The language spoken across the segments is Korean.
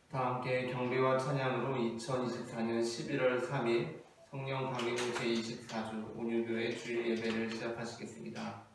다 함께 경배와 찬양으로 2024년 11월 3일 성령 강림의 제24주 온유교회 주일 예배를 시작하시겠습니다.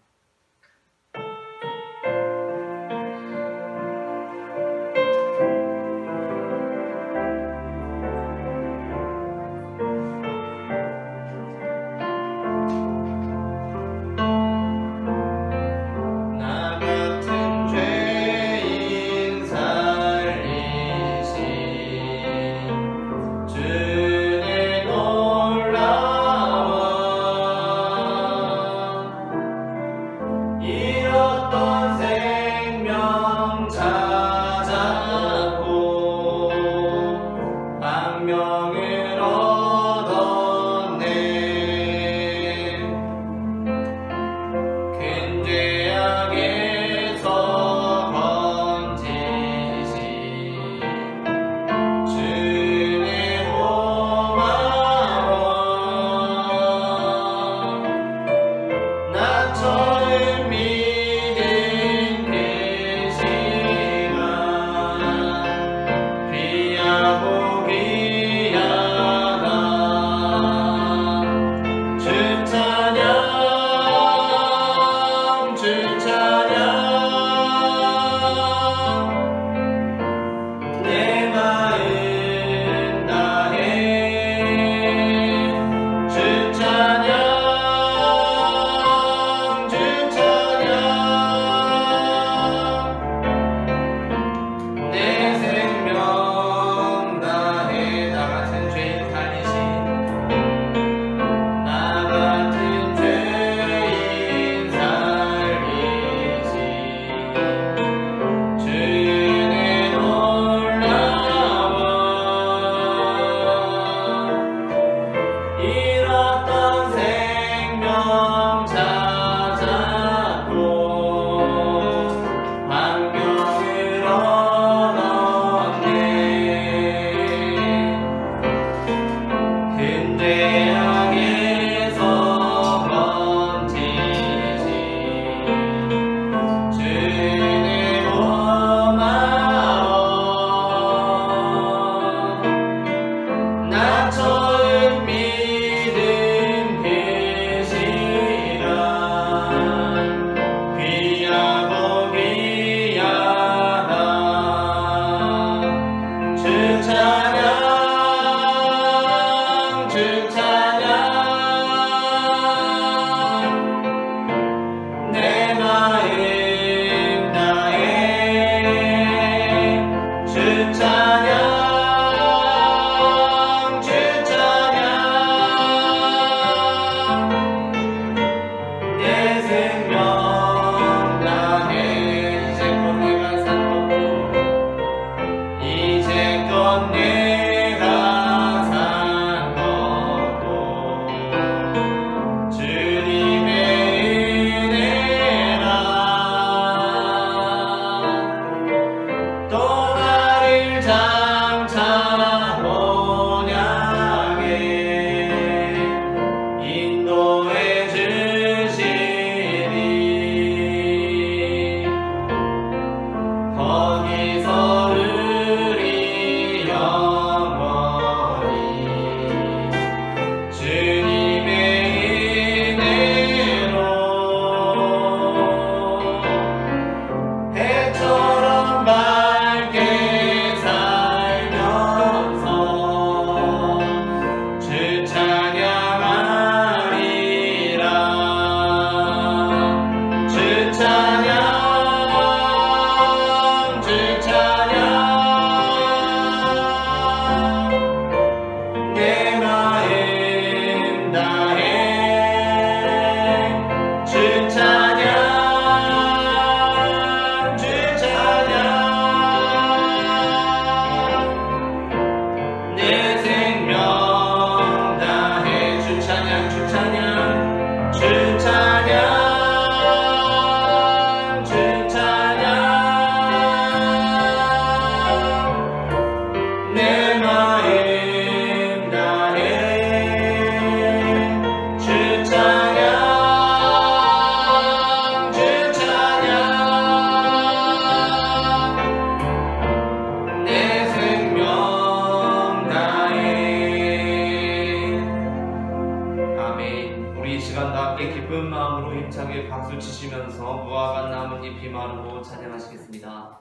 거기서 우리 치시면서 무화과 나뭇잎이 마르고 찬양하시겠습니다.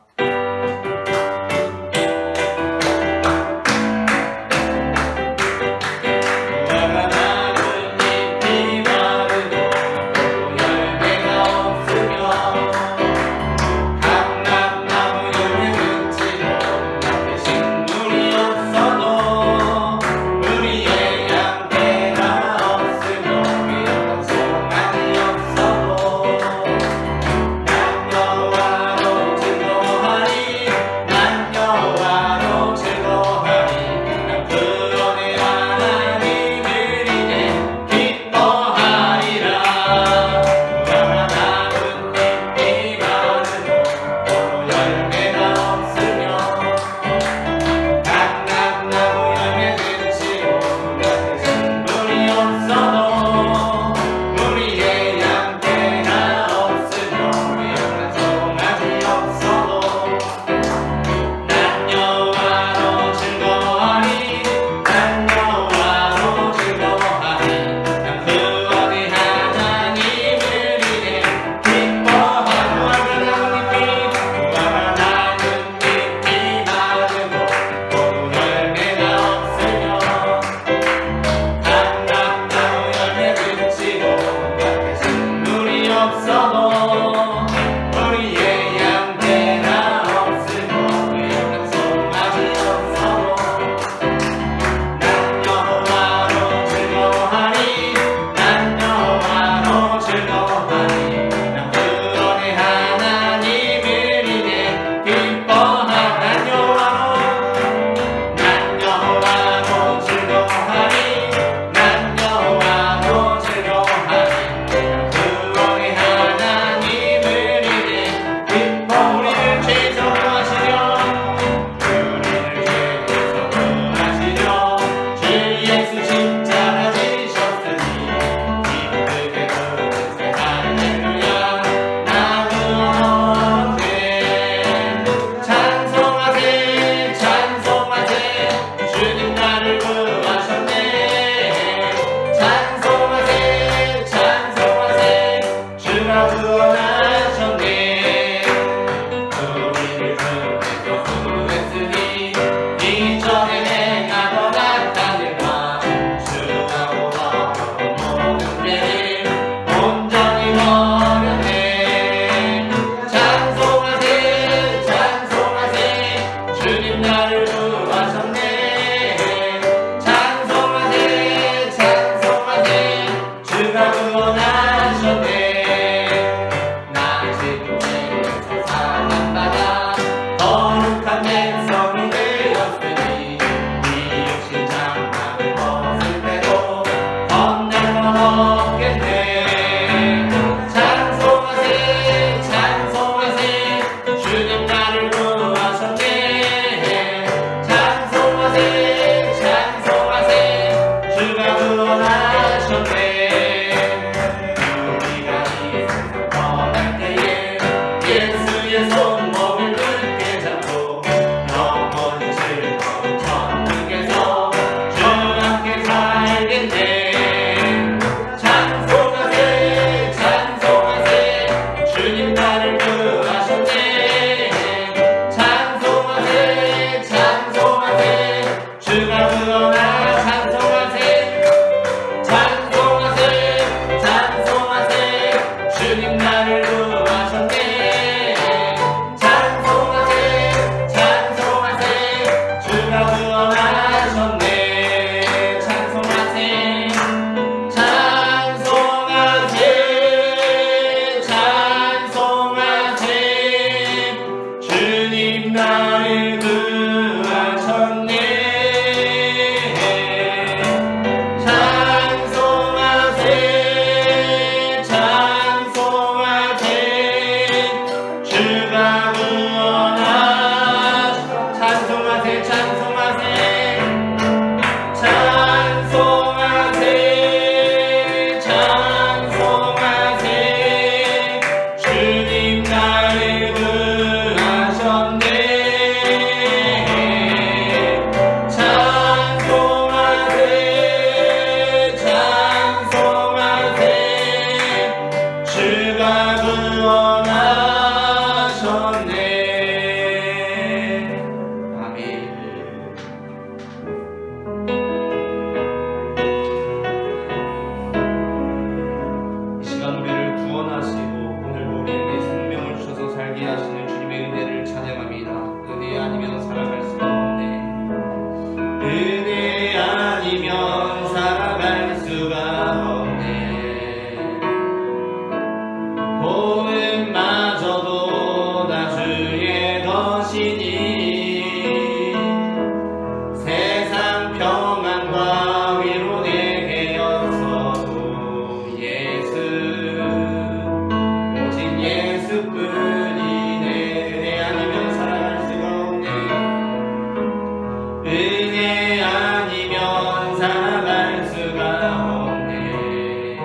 은혜 아니면 살아갈 수가 없네.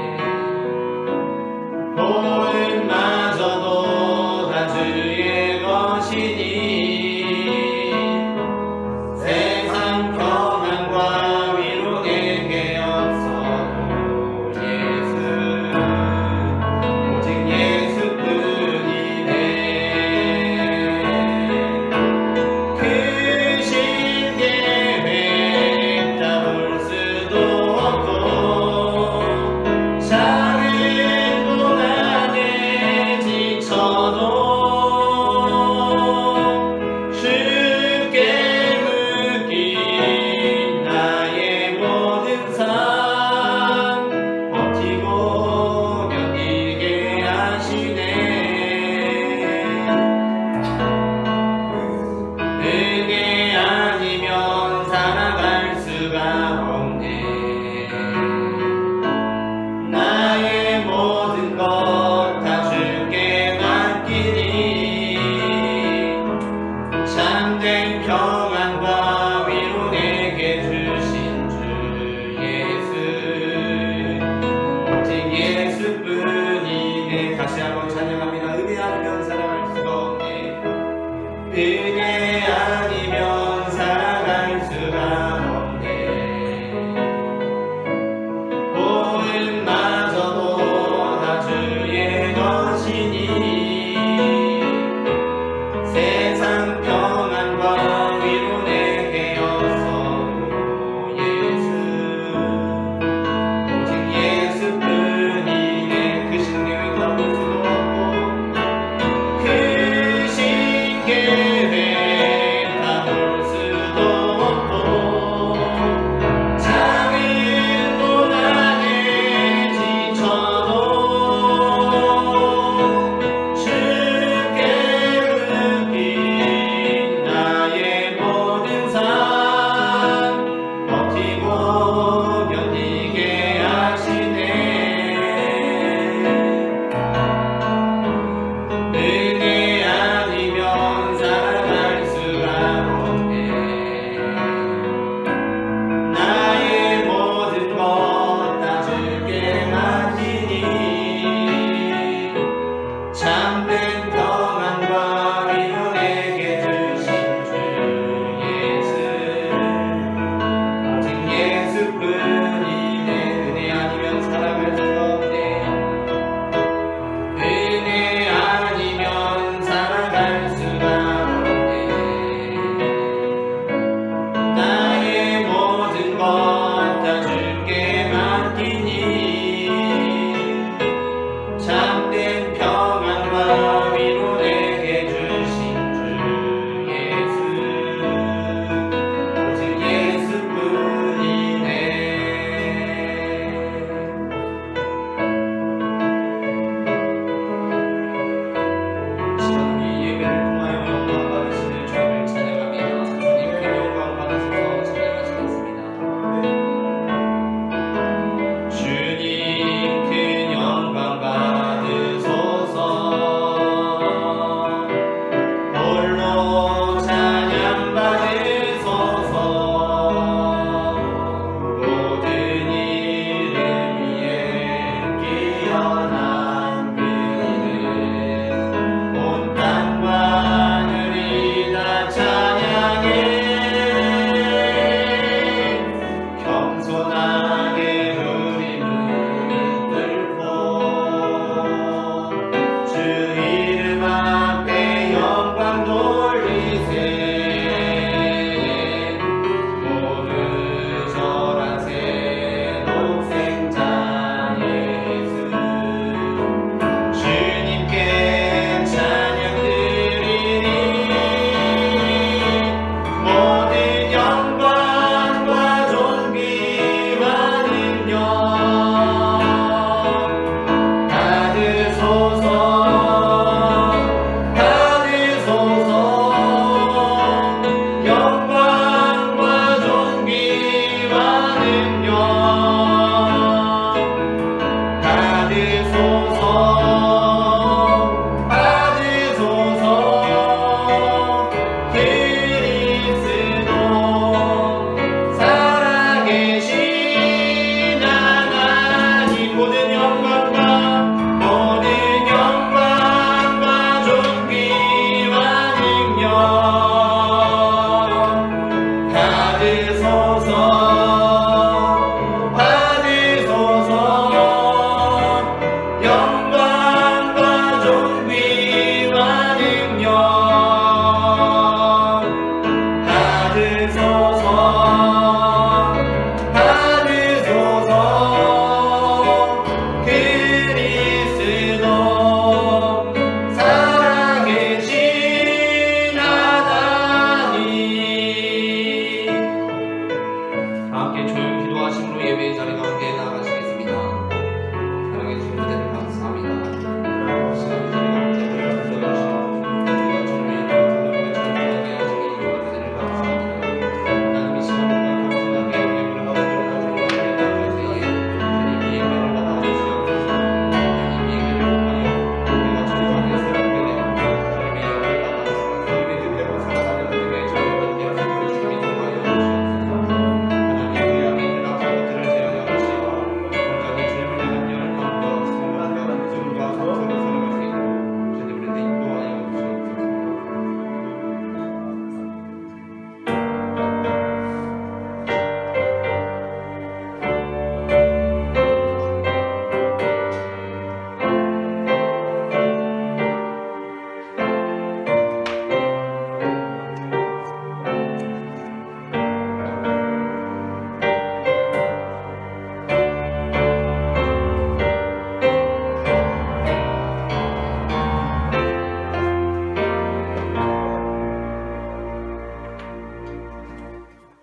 보은마저도 다 주의 것이니 세상 평안과 위로 내게 없어도 예수 오직 예수뿐이네. 그 신계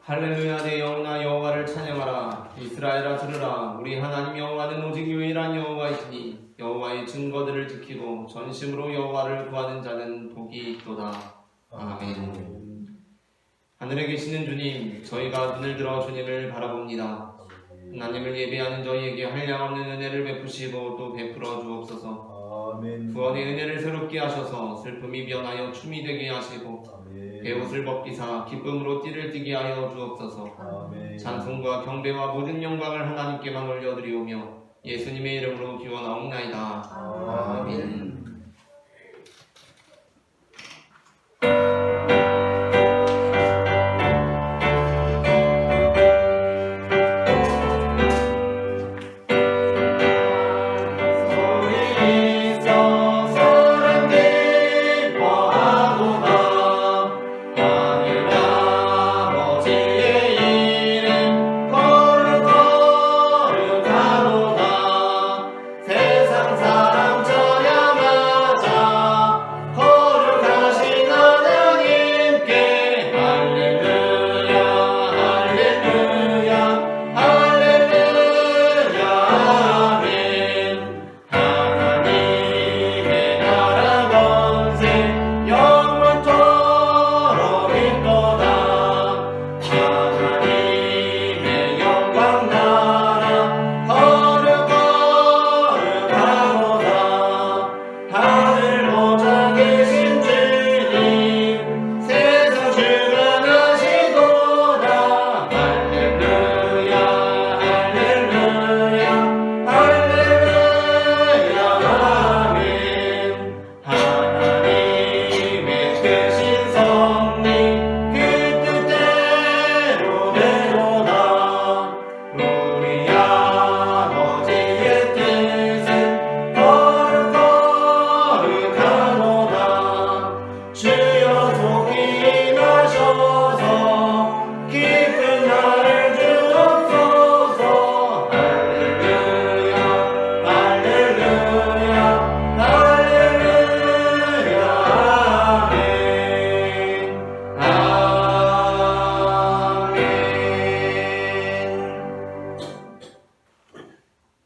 할렐루야. 내 영혼아 여호와를 찬양하라. 이스라엘아 들으라. 우리 하나님 여호와는 오직 유일한 여호와이시니 여호와의 증거들을 지키고 전심으로 여호와를 구하는 자는 복이 있도다. 아멘. 하늘에 계시는 주님, 저희가 눈을 들어 주님을 바라봅니다. 하나님을 예배하는 저희에게 한량없는 은혜를 베푸시고 또 베풀어 주옵소서. 아멘. 구원의 은혜를 새롭게 하셔서 슬픔이 변하여 춤이 되게 하시고 배옷을 벗기사 기쁨으로 띠를 띠게 하여 주옵소서. 아멘. 찬송과 경배와 모든 영광을 하나님께만 올려드리오며 예수님의 이름으로 기원하옵나이다. 아멘.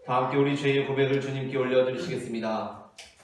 다 함께 우리 죄의 고백을 주님께 올려드리시겠습니다.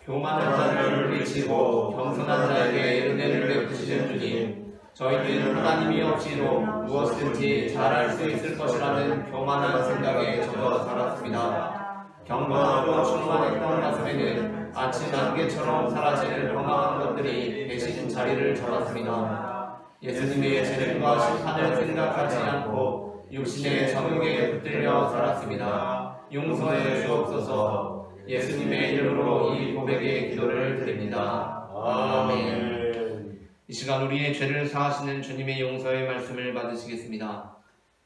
교만한 자를 물리치고 겸손한 자에게 은혜를 베푸시는 주님, 저희는 하나님이 없이도 무엇이든지 잘할 수 있을 것이라는 교만한 생각에 젖어 살았습니다. 경건하고 충만했던 가슴에는 아침 안개처럼 사라지는 허망한 것들이 대신 자리를 잡았습니다. 예수님의 재능과 심판을 생각하지 않고 육신의 정욕에 붙들려 살았습니다. 용서해 주옵소서. 예수님의 이름으로 이 고백의 기도를 드립니다. 아멘. 이 시간 우리의 죄를 사하시는 주님의 용서의 말씀을 받으시겠습니다.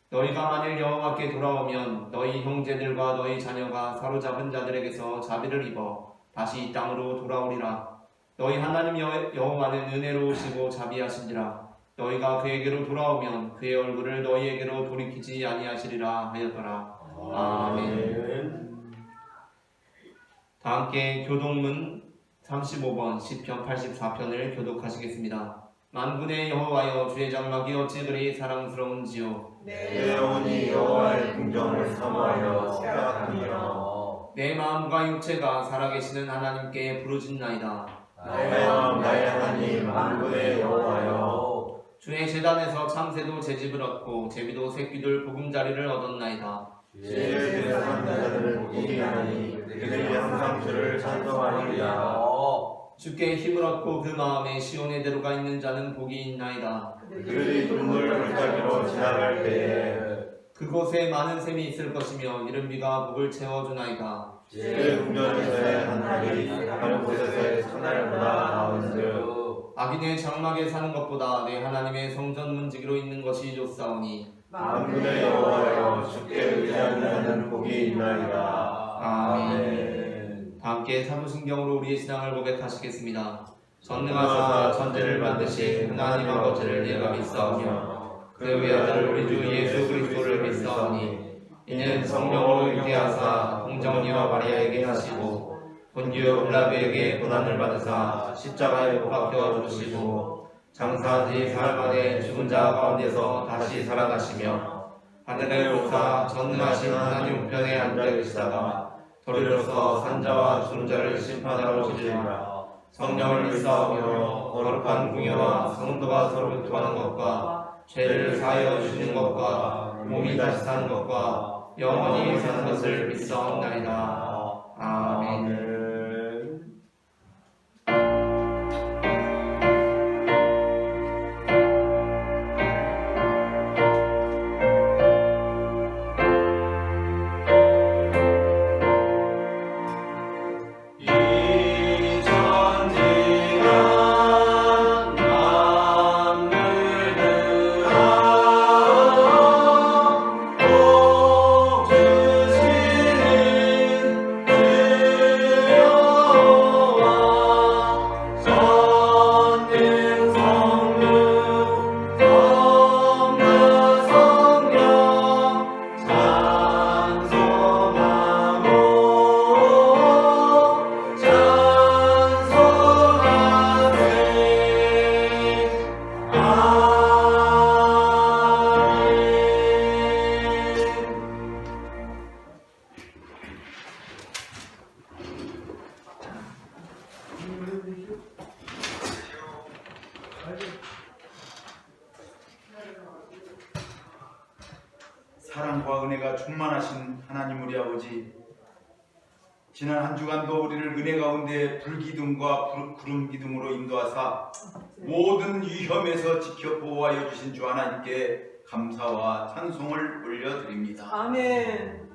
너희가 만일 여호와께 돌아오면 너희 형제들과 너희 자녀가 사로잡은 자들에게서 자비를 입어 다시 이 땅으로 돌아오리라. 너희 하나님 여호와는 은혜로우시고 자비하신지라. 너희가 그에게로 돌아오면 그의 얼굴을 너희에게로 돌이키지 아니하시리라 하였더라. 아멘. 다 함께 교독문 35번 시편 84편을 교독하시겠습니다. 만군의 여호와여, 주의 장막이 어찌 그리 사랑스러운지요. 내 영혼이 여호와의 궁정을 사모하여 생각하며 내 마음과 육체가 살아계시는 하나님께 부르짖나이다. 나의 마음 나의 하나님 만군의 여호와여, 주의 제단에서 참새도 제집을 얻고 제비도 새끼들 보금자리를 얻었나이다. 주의 집에 사는 자들을 복이 하나니 그들이 항상 주를 찬송하리라. 주께 힘을 얻고 그 마음에 시온의 대로가 있는 자는 복이 있나이다. 그들이 눈물 골짜기로 지나갈 때에 그곳에 많은 샘이 있을 것이며 이른 비가 복을 채워주나이다. 주의 궁전에서의 한날이 다른 곳에서의 첫날보다 나은즉 악인의 장막에 사는 것보다 내 하나님의 성전 문지기로 있는 것이 좋사오니 만군의 여호와여, 주께 의지하는 자는 복이 있나이다. 아멘. 다 함께 사도신경으로 우리의 신앙을 고백하시겠습니다. 전능하사 천지를 만드신 하나님 아버지를 내가 믿사오며 그 외아들 우리 주 예수 그리스도를 믿사오니 이는 성령으로 잉태하사 동정녀 마리아에게 하시고 본디오 빌라도에게 고난을 받으사 십자가에 못 박혀 죽으시고 장사한 지 사흘 만에 죽은 자 가운데서 다시 살아나시며 하늘에 오르사 전능하신 하나님 우편에 앉아 계시다가 도리로서 산자와 죽은 자를 심판하러 오시리라. 성령을 믿사오며 거룩한 궁예와 성도가 서로 교통하는 것과 죄를 사하여 주시는 것과 몸이 다시 사는 것과 영원히 사는 것을 믿사옵나이다. 아멘. 사랑과 은혜가 충만하신 하나님 우리 아버지, 지난 한 주간도 우리를 은혜 가운데 불기둥과 구름기둥으로 인도하사 모든 위험에서 지켜 보호하여 주신 주 하나님께 감사와 찬송을 올려드립니다. 아멘.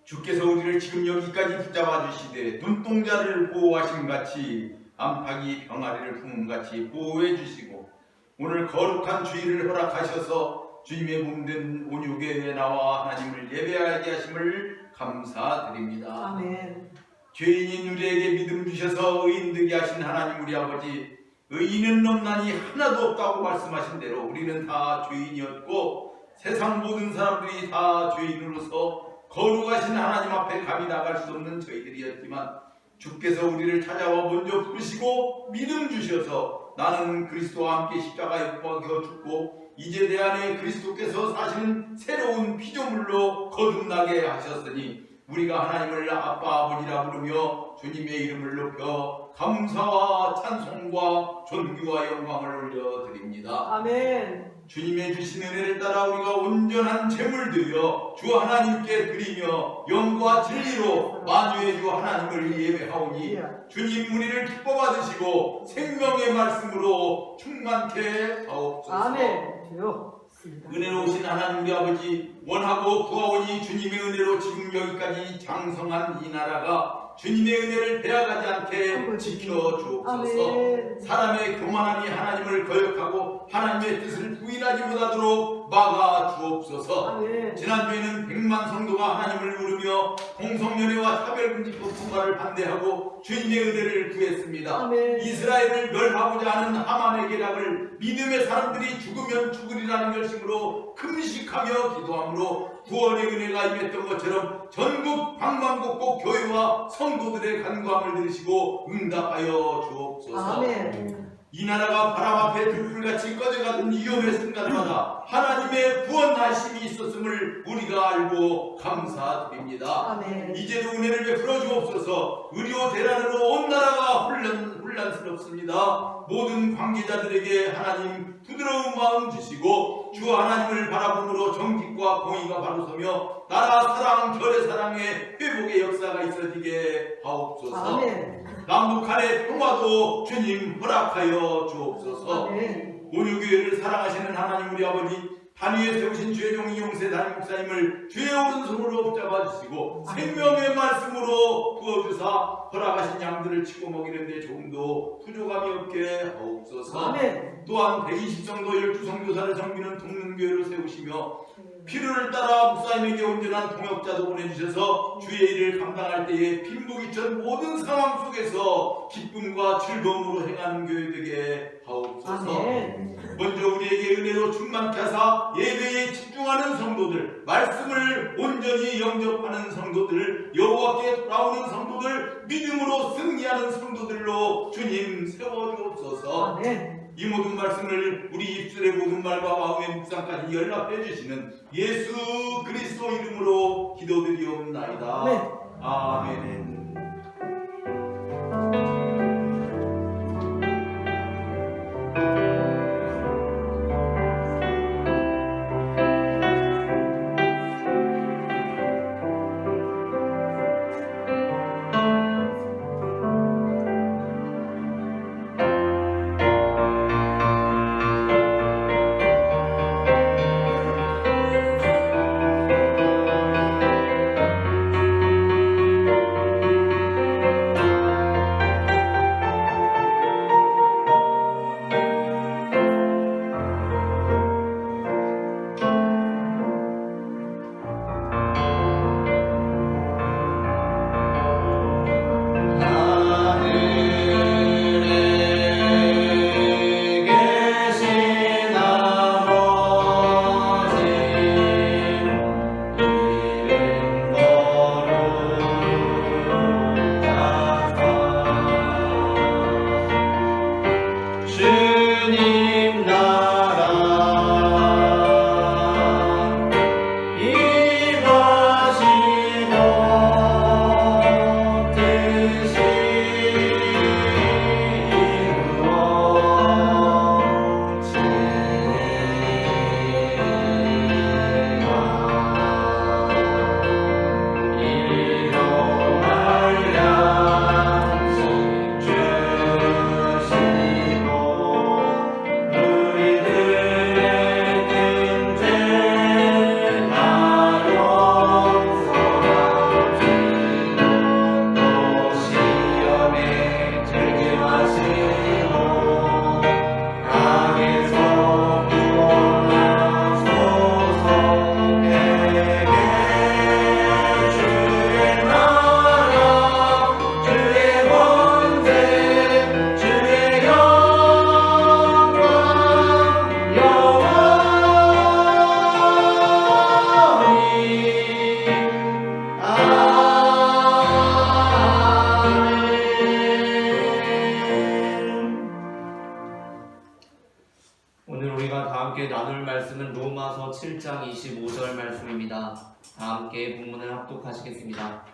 주께서 우리를 지금 여기까지 붙잡아 주시되 눈동자를 보호하신 같이 암탉이 병아리를 품은 같이 보호해 주시고 오늘 거룩한 주일을 허락하셔서 주님의 몸된 온유교회에 나와 하나님을 예배하게 하심을 감사드립니다. 아멘. 죄인인 우리에게 믿음 주셔서 의인 되게 하신 하나님 우리 아버지, 의인은 넘나니 하나도 없다고 말씀하신 대로 우리는 다 죄인이었고 세상 모든 사람들이 다 죄인으로서 거룩하신 하나님 앞에 감히 나갈 수 없는 저희들이었지만 주께서 우리를 찾아와 먼저 부르시고 믿음 주셔서 나는 그리스도와 함께 십자가에 못 박혀 죽고 이제 내 안에 그리스도께서 사시는 새로운 피조물로 거듭나게 하셨으니 우리가 하나님을 아빠 아버지라 부르며 주님의 이름을 높여 감사와 찬송과 존귀와 영광을 올려드립니다. 아멘. 주님의 주신 은혜를 따라 우리가 온전한 제물 드려 주 하나님께 드리며 영과 진리로 만유의 주 하나님을 예배하오니 주님 우리를 기뻐 받으시고 생명의 말씀으로 충만케 하옵소서. 아멘. 은혜로우신 하나님 우리 아버지, 원하고 구하오니 주님의 은혜로 지금 여기까지 장성한 이 나라가 주님의 은혜를 빼앗가지 않게 지켜주옵소서. 사람의 교만함이 하나님을 거역하고 하나님의 뜻을 부인하지 못하도록 막아주옵소서. 지난주에는 100만 성도가 하나님을 부르며 공성연애와 차별금지법 통과를 반대하고 주님의 은혜를 구했습니다. 아멘. 이스라엘을 멸하고자 하는 하만의 계략을 믿음의 사람들이 죽으면 죽으리라는 결심으로 금식하며 기도함으로 구원의 은혜가 임했던 것처럼 전국 방방곡곡 교회와 성도들의 간구함을 들으시고 응답하여 주옵소서. 아멘. 이 나라가 바람 앞에 들불같이 꺼져가던 위험의 순간마다 하나님의 구원하심이 있었음을 우리가 알고 감사드립니다. 아멘. 이제도 은혜를 베풀어 주옵소서. 의료 대란으로 온 나라가 혼란스럽습니다. 모든 관계자들에게 하나님 부드러운 마음 주시고 주 하나님을 바라봄으로 정직과 공의가 바로서며 나라 사랑, 결의 사랑의 회복의 역사가 있어지게 하옵소서. 아멘. 남북 간의 평화도 주님 허락하여 주옵소서. 아멘. 온유교회를 사랑하시는 하나님 우리 아버지, 단위에 세우신 주의 종 이용세 담임 목사님을 주의 오른손으로 붙잡아 주시고 생명의 말씀으로 부어주사 허락하신 양들을 치고 먹이는 데 조금도 부족함이 없게 하옵소서. 아멘. 또한 120 정도 12성교사를 섬기는 동문교회를 세우시며 필요를 따라 목사님에게 온전한 동역자도 보내주셔서 주의 일을 감당할 때에 빈부귀천 모든 상황 속에서 기쁨과 즐거움으로 행하는 교회 되게 하옵소서. 아멘. 먼저 우리에게 은혜로 충만케 하사 예배에 집중하는 성도들, 말씀을 온전히 영접하는 성도들, 여호와께 돌아오는 성도들, 믿음으로 승리하는 성도들로 주님 세워주옵소서. 아멘. 이 모든 말씀을 우리 입술의 모든 말과 마음의 묵상까지 연락해 주시는 예수 그리스도 이름으로 기도드리옵나이다. 아멘. 아멘. 함께 나눌 말씀은 로마서 7장 25절 말씀입니다. 다 함께 본문을 합독하시겠습니다.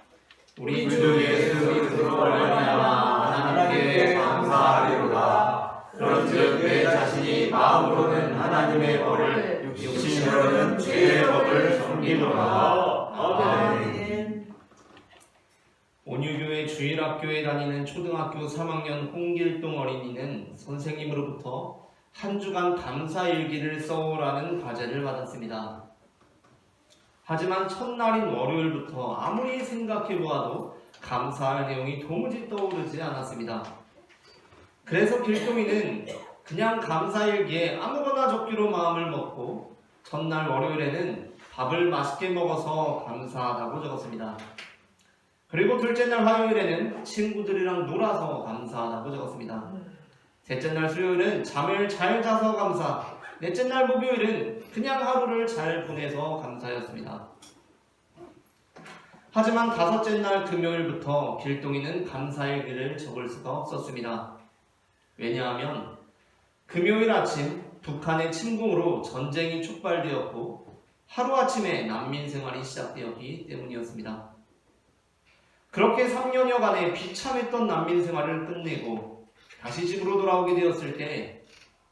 우리 주 예수 그리스도로 말미암아 하나님께 감사하리로다. 그런즉 내 자신이 마음으로는 하나님의 법을 육신으로는 죄의 법을 섬기노라. 아멘. 온유교회 주일학교에 다니는 초등학교 3학년 홍길동 어린이는 선생님으로부터 한 주간 감사일기를 써오라는 과제를 받았습니다. 하지만 첫날인 월요일부터 아무리 생각해보아도 감사할 내용이 도무지 떠오르지 않았습니다. 그래서 길동이는 그냥 감사일기에 아무거나 적기로 마음을 먹고 첫날 월요일에는 밥을 맛있게 먹어서 감사하다고 적었습니다. 그리고 둘째 날 화요일에는 친구들이랑 놀아서 감사하다고 적었습니다. 셋째 날 수요일은 잠을 잘 자서 감사, 넷째 날 목요일은 그냥 하루를 잘 보내서 감사였습니다. 하지만 다섯째 날 금요일부터 길동이는 감사일기를 적을 수가 없었습니다. 왜냐하면 금요일 아침 북한의 침공으로 전쟁이 촉발되었고 하루아침에 난민 생활이 시작되었기 때문이었습니다. 그렇게 3년여간의 비참했던 난민 생활을 끝내고 다시 집으로 돌아오게 되었을 때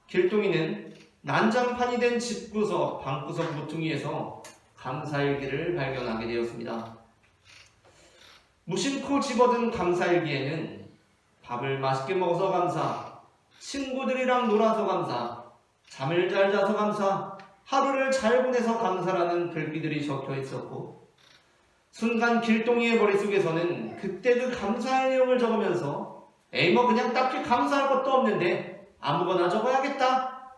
길동이는 난장판이 된 집구석, 방구석 모퉁이에서 감사일기를 발견하게 되었습니다. 무심코 집어든 감사일기에는 밥을 맛있게 먹어서 감사, 친구들이랑 놀아서 감사, 잠을 잘 자서 감사, 하루를 잘 보내서 감사라는 글귀들이 적혀 있었고 순간 길동이의 머릿속에서는 그때 그 감사의 내용을 적으면서 에이 뭐 그냥 딱히 감사할 것도 없는데 아무거나 적어야겠다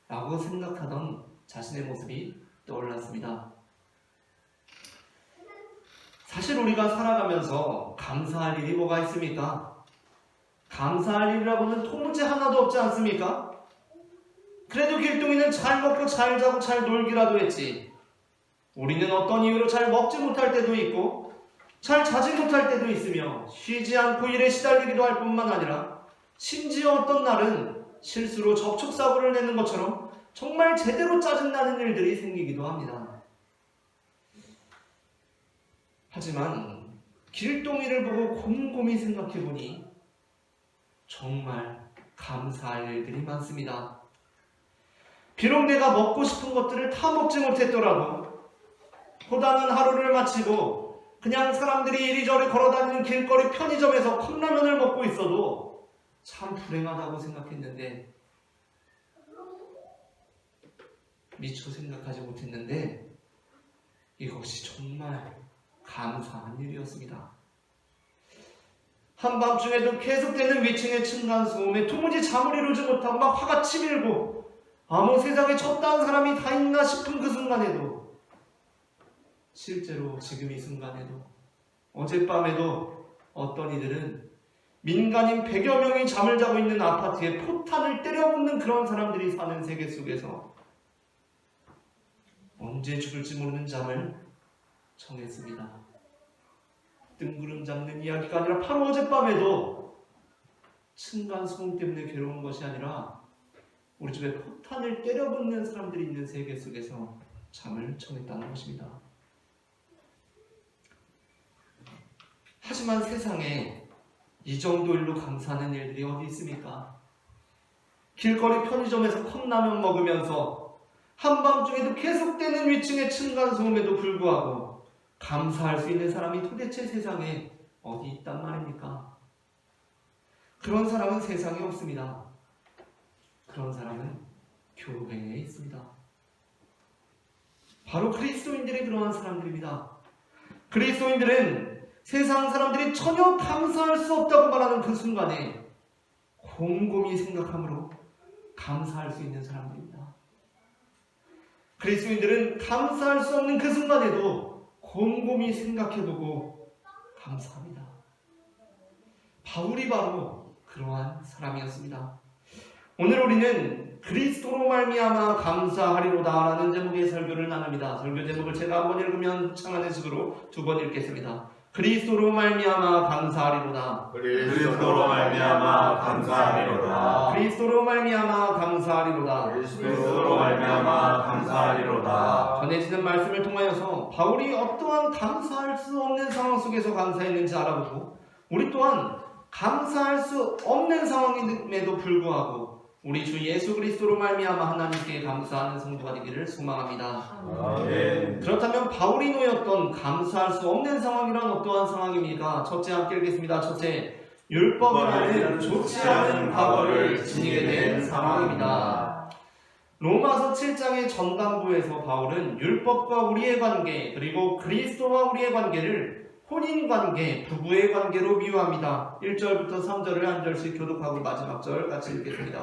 라고 생각하던 자신의 모습이 떠올랐습니다. 사실 우리가 살아가면서 감사할 일이 뭐가 있습니까? 감사할 일이라고는 도무지 하나도 없지 않습니까? 그래도 길동이는 잘 먹고 잘 자고 잘 놀기라도 했지. 우리는 어떤 이유로 잘 먹지 못할 때도 있고 잘 자지 못할 때도 있으며 쉬지 않고 일에 시달리기도 할 뿐만 아니라 심지어 어떤 날은 실수로 접촉사고를 내는 것처럼 정말 제대로 짜증나는 일들이 생기기도 합니다. 하지만 길동이를 보고 곰곰이 생각해보니 정말 감사할 일들이 많습니다. 비록 내가 먹고 싶은 것들을 다 먹지 못했더라도 호다는 하루를 마치고 그냥 사람들이 이리저리 걸어다니는 길거리 편의점에서 컵라면을 먹고 있어도 참 불행하다고 생각했는데 미처 생각하지 못했는데 이것이 정말 감사한 일이었습니다. 한밤중에도 계속되는 위층의 층간소음에 도무지 잠을 이루지 못하고 막 화가 치밀고 아무 세상에 쳤다는 사람이 다 있나 싶은 그 순간에도 실제로 지금 이 순간에도 어젯밤에도 어떤 이들은 민간인 100여 명이 잠을 자고 있는 아파트에 포탄을 때려붓는 그런 사람들이 사는 세계 속에서 언제 죽을지 모르는 잠을 청했습니다. 뜬구름 잡는 이야기가 아니라 바로 어젯밤에도 층간소음 때문에 괴로운 것이 아니라 우리 집에 포탄을 때려붓는 사람들이 있는 세계 속에서 잠을 청했다는 것입니다. 하지만 세상에 이 정도 일로 감사하는 일들이 어디 있습니까? 길거리 편의점에서 컵라면 먹으면서 한밤중에도 계속되는 위층의 층간소음에도 불구하고 감사할 수 있는 사람이 도대체 세상에 어디 있단 말입니까? 그런 사람은 세상에 없습니다. 그런 사람은 교회에 있습니다. 바로 그리스도인들이 그러한 사람들입니다. 그리스도인들은 세상 사람들이 전혀 감사할 수 없다고 말하는 그 순간에 곰곰이 생각함으로 감사할 수 있는 사람들입니다. 그리스도인들은 감사할 수 없는 그 순간에도 곰곰이 생각해보고 감사합니다. 바울이 바로 그러한 사람이었습니다. 오늘 우리는 그리스도로 말미암아 감사하리로다라는 제목의 설교를 나눕니다. 설교 제목을 제가 한번 읽으면 창하는 식으로 두 번 읽겠습니다. 그리스도로 말미암아 감사하리로다. 그리스도로 말미암아 감사하리로다. 그리스도로 말미암아 감사하리로다. 그리스도로 말미암아 감사하리로다. 전해지는 말씀을 통하여서 바울이 어떠한 감사할 수 없는 상황 속에서 감사했는지 알아보고 우리 또한 감사할 수 없는 상황임에도 불구하고 우리 주 예수 그리스도로 말미암아 하나님께 감사하는 성도가 되기를 소망합니다. 아멘. 그렇다면 바울이 놓였던 감사할 수 없는 상황이란 어떠한 상황입니까? 첫째 함께 읽겠습니다. 첫째, 율법이라는 좋지 않은 과거를 지니게 된 상황입니다. 로마서 7장의 전반부에서 바울은 율법과 우리의 관계 그리고 그리스도와 우리의 관계를 혼인관계, 부부의 관계로 비유합니다. 1절부터 3절을 한 절씩 교독하고 마지막 절 같이 읽겠습니다.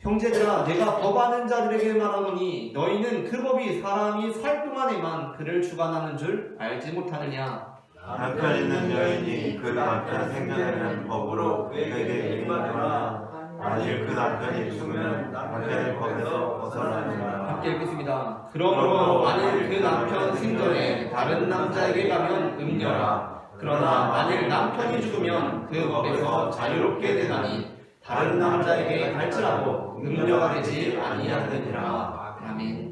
형제들아 내가 법하는 자들에게 말하노니 너희는 그 법이 사람이 살 동안에만 그를 주관하는 줄 알지 못하느냐. 남편 있는 여인이 그 남편 생전에는 법으로 그에게 일반하나 만일 그 남편이 죽으면 남편이 거기서 벗어나느니라. 함께 읽겠습니다. 그러므로 만일 그 남편 생전에 다른 남자에게 가면 음녀라. 그러나 만일 남편이 죽으면 그 법에서 자유롭게 되나니 다른 남자에게 갈지라도 음녀가 되지 아니하느니라. 아멘.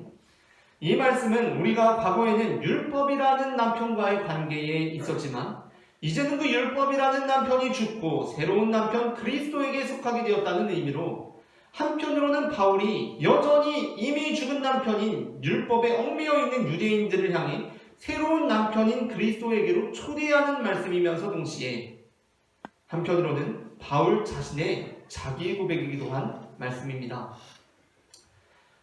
이 말씀은 우리가 과거에는 율법이라는 남편과의 관계에 있었지만 이제는 그 율법이라는 남편이 죽고 새로운 남편 그리스도에게 속하게 되었다는 의미로 한편으로는 바울이 여전히 이미 죽은 남편인 율법에 얽매여 있는 유대인들을 향해 새로운 남편인 그리스도에게로 초대하는 말씀이면서 동시에 한편으로는 바울 자신의 자기 고백이기도 한 말씀입니다.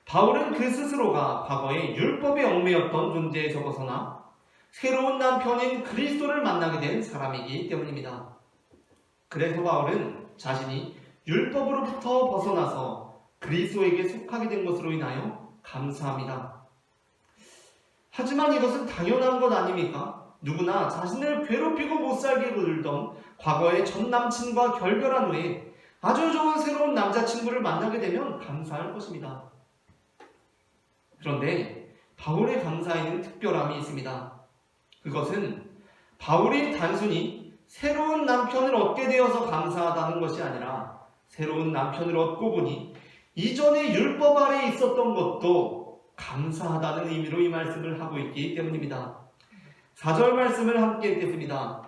바울은 그 스스로가 과거에 율법에 얽매였던 존재에서 벗어나 새로운 남편인 그리스도를 만나게 된 사람이기 때문입니다. 그래서 바울은 자신이 율법으로부터 벗어나서 그리스도에게 속하게 된 것으로 인하여 감사합니다. 하지만 이것은 당연한 것 아닙니까? 누구나 자신을 괴롭히고 못살게 굴던 과거의 전 남친과 결별한 후에 아주 좋은 새로운 남자친구를 만나게 되면 감사할 것입니다. 그런데 바울의 감사에는 특별함이 있습니다. 그것은 바울이 단순히 새로운 남편을 얻게 되어서 감사하다는 것이 아니라 새로운 남편을 얻고 보니 이전에 율법 아래에 있었던 것도 감사하다는 의미로 이 말씀을 하고 있기 때문입니다. 4절 말씀을 함께 읽겠습니다.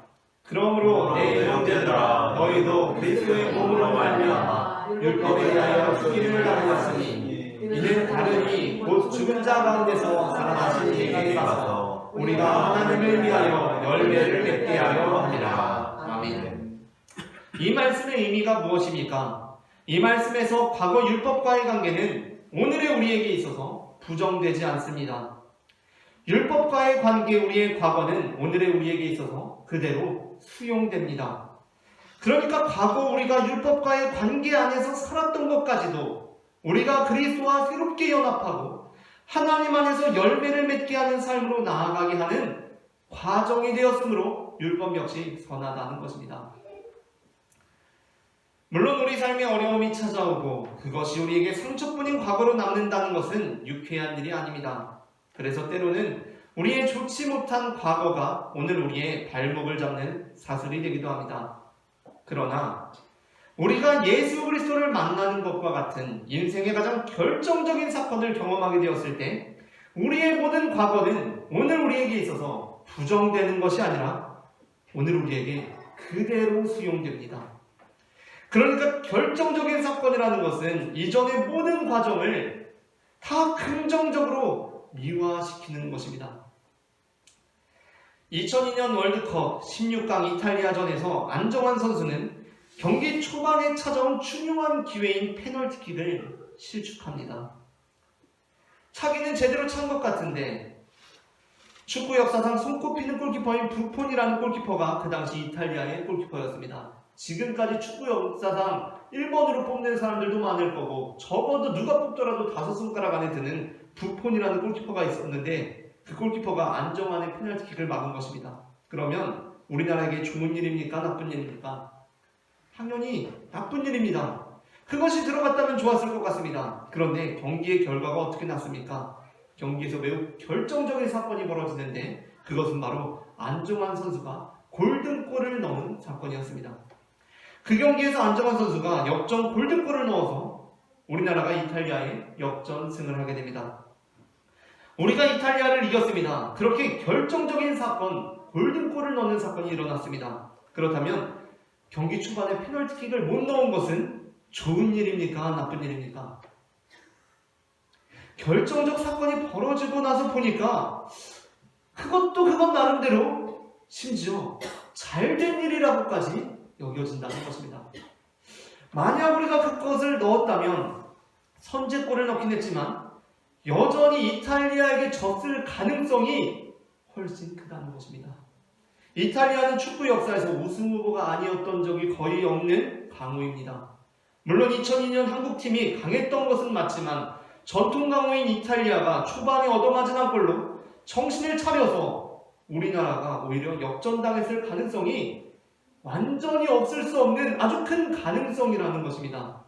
그러므로 내 형제들아 너희도 그리스도의 몸으로 말미암아 율법에 대하여 죽임을 당하였으니 이는 다르니 곧 죽은 자 가운데서 살아나신 이에게 가서 우리가 하나님을 위하여 열매를 맺게 하려 함이라. 아멘. 이 말씀의 의미가 무엇입니까? 이 말씀에서 과거 율법과의 관계는 오늘의 우리에게 있어서 부정되지 않습니다. 율법과의 관계 우리의 과거는 오늘의 우리에게 있어서 그대로 수용됩니다. 그러니까 과거 우리가 율법과의 관계 안에서 살았던 것까지도 우리가 그리스도와 새롭게 연합하고 하나님 안에서 열매를 맺게 하는 삶으로 나아가게 하는 과정이 되었으므로 율법 역시 선하다는 것입니다. 물론 우리 삶에 어려움이 찾아오고 그것이 우리에게 상처뿐인 과거로 남는다는 것은 유쾌한 일이 아닙니다. 그래서 때로는 우리의 좋지 못한 과거가 오늘 우리의 발목을 잡는 사슬이 되기도 합니다. 그러나 우리가 예수 그리스도를 만나는 것과 같은 인생의 가장 결정적인 사건을 경험하게 되었을 때 우리의 모든 과거는 오늘 우리에게 있어서 부정되는 것이 아니라 오늘 우리에게 그대로 수용됩니다. 그러니까 결정적인 사건이라는 것은 이전의 모든 과정을 다 긍정적으로 미화시키는 것입니다. 2002년 월드컵 16강 이탈리아전에서 안정환 선수는 경기 초반에 찾아온 중요한 기회인 페널티킥을 실축합니다. 차기는 제대로 찬 것 같은데 축구 역사상 손꼽히는 골키퍼인 부폰이라는 골키퍼가 그 당시 이탈리아의 골키퍼였습니다. 지금까지 축구 역사상 1번으로 뽑는 사람들도 많을 거고 적어도 누가 뽑더라도 5손가락 안에 드는 부폰이라는 골키퍼가 있었는데 그 골키퍼가 안정환의 페널티킥을 막은 것입니다. 그러면 우리나라에게 좋은 일입니까? 나쁜 일입니까? 당연히 나쁜 일입니다. 그것이 들어갔다면 좋았을 것 같습니다. 그런데 경기의 결과가 어떻게 났습니까? 경기에서 매우 결정적인 사건이 벌어지는데 그것은 바로 안정환 선수가 골든골을 넣은 사건이었습니다. 그 경기에서 안정환 선수가 역전 골든골을 넣어서 우리나라가 이탈리아에 역전승을 하게 됩니다. 우리가 이탈리아를 이겼습니다. 그렇게 결정적인 사건, 골든골을 넣는 사건이 일어났습니다. 그렇다면 경기 초반에 페널티킥을 못 넣은 것은 좋은 일입니까? 나쁜 일입니까? 결정적 사건이 벌어지고 나서 보니까 그건 나름대로 심지어 잘된 일이라고까지 여겨진다는 것입니다. 만약 우리가 그것을 넣었다면 선제골을 넣긴 했지만 여전히 이탈리아에게 졌을 가능성이 훨씬 크다는 것입니다. 이탈리아는 축구 역사에서 우승 후보가 아니었던 적이 거의 없는 강호입니다. 물론 2002년 한국팀이 강했던 것은 맞지만 전통 강호인 이탈리아가 초반에 얻어맞은 한 골로 정신을 차려서 우리나라가 오히려 역전당했을 가능성이 완전히 없을 수 없는 아주 큰 가능성이라는 것입니다.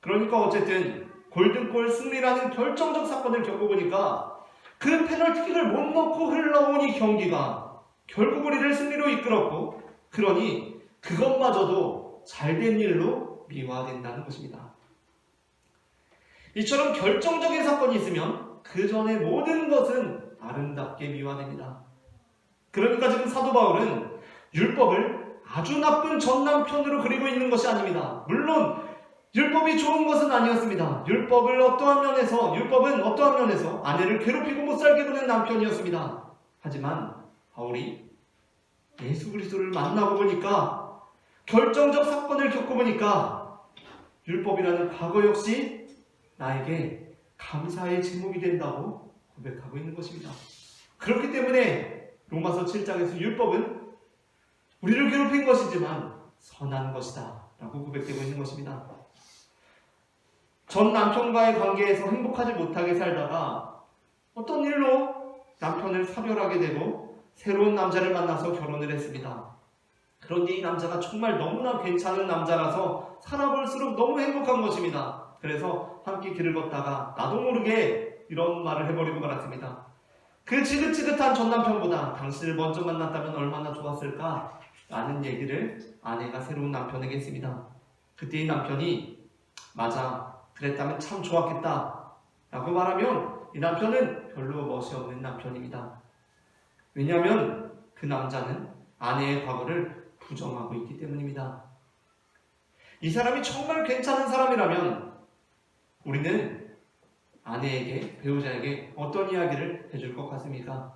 그러니까 어쨌든 골든골 승리라는 결정적 사건을 겪어보니까 그 페널티킥을 못 넣고 흘러온 이 경기가 결국 우리를 승리로 이끌었고, 그러니 그것마저도 잘된 일로 미화된다는 것입니다. 이처럼 결정적인 사건이 있으면 그 전에 모든 것은 아름답게 미화됩니다. 그러니까 지금 사도 바울은 율법을 아주 나쁜 전남편으로 그리고 있는 것이 아닙니다. 물론 율법이 좋은 것은 아니었습니다. 율법은 어떠한 면에서 아내를 괴롭히고 못살게 구는 남편이었습니다. 하지만 바울이 예수 그리스도를 만나고 보니까, 결정적 사건을 겪어보니까 율법이라는 과거 역시 나에게 감사의 제목이 된다고 고백하고 있는 것입니다. 그렇기 때문에 로마서 7장에서 율법은 우리를 괴롭힌 것이지만 선한 것이다 라고 고백되고 있는 것입니다. 전 남편과의 관계에서 행복하지 못하게 살다가 어떤 일로 남편을 사별하게 되고 새로운 남자를 만나서 결혼을 했습니다. 그런데 이 남자가 정말 너무나 괜찮은 남자라서 살아볼수록 너무 행복한 것입니다. 그래서 함께 길을 걷다가 나도 모르게 이런 말을 해버리고 말았습니다. 그 지긋지긋한 전 남편보다 당신을 먼저 만났다면 얼마나 좋았을까? 라는 얘기를 아내가 새로운 남편에게 했습니다. 그때 이 남편이 맞아, 그랬다면 참 좋았겠다 라고 말하면 이 남편은 별로 멋이 없는 남편입니다. 왜냐하면 그 남자는 아내의 과거를 부정하고 있기 때문입니다. 이 사람이 정말 괜찮은 사람이라면 우리는 아내에게, 배우자에게 어떤 이야기를 해줄 것 같습니까?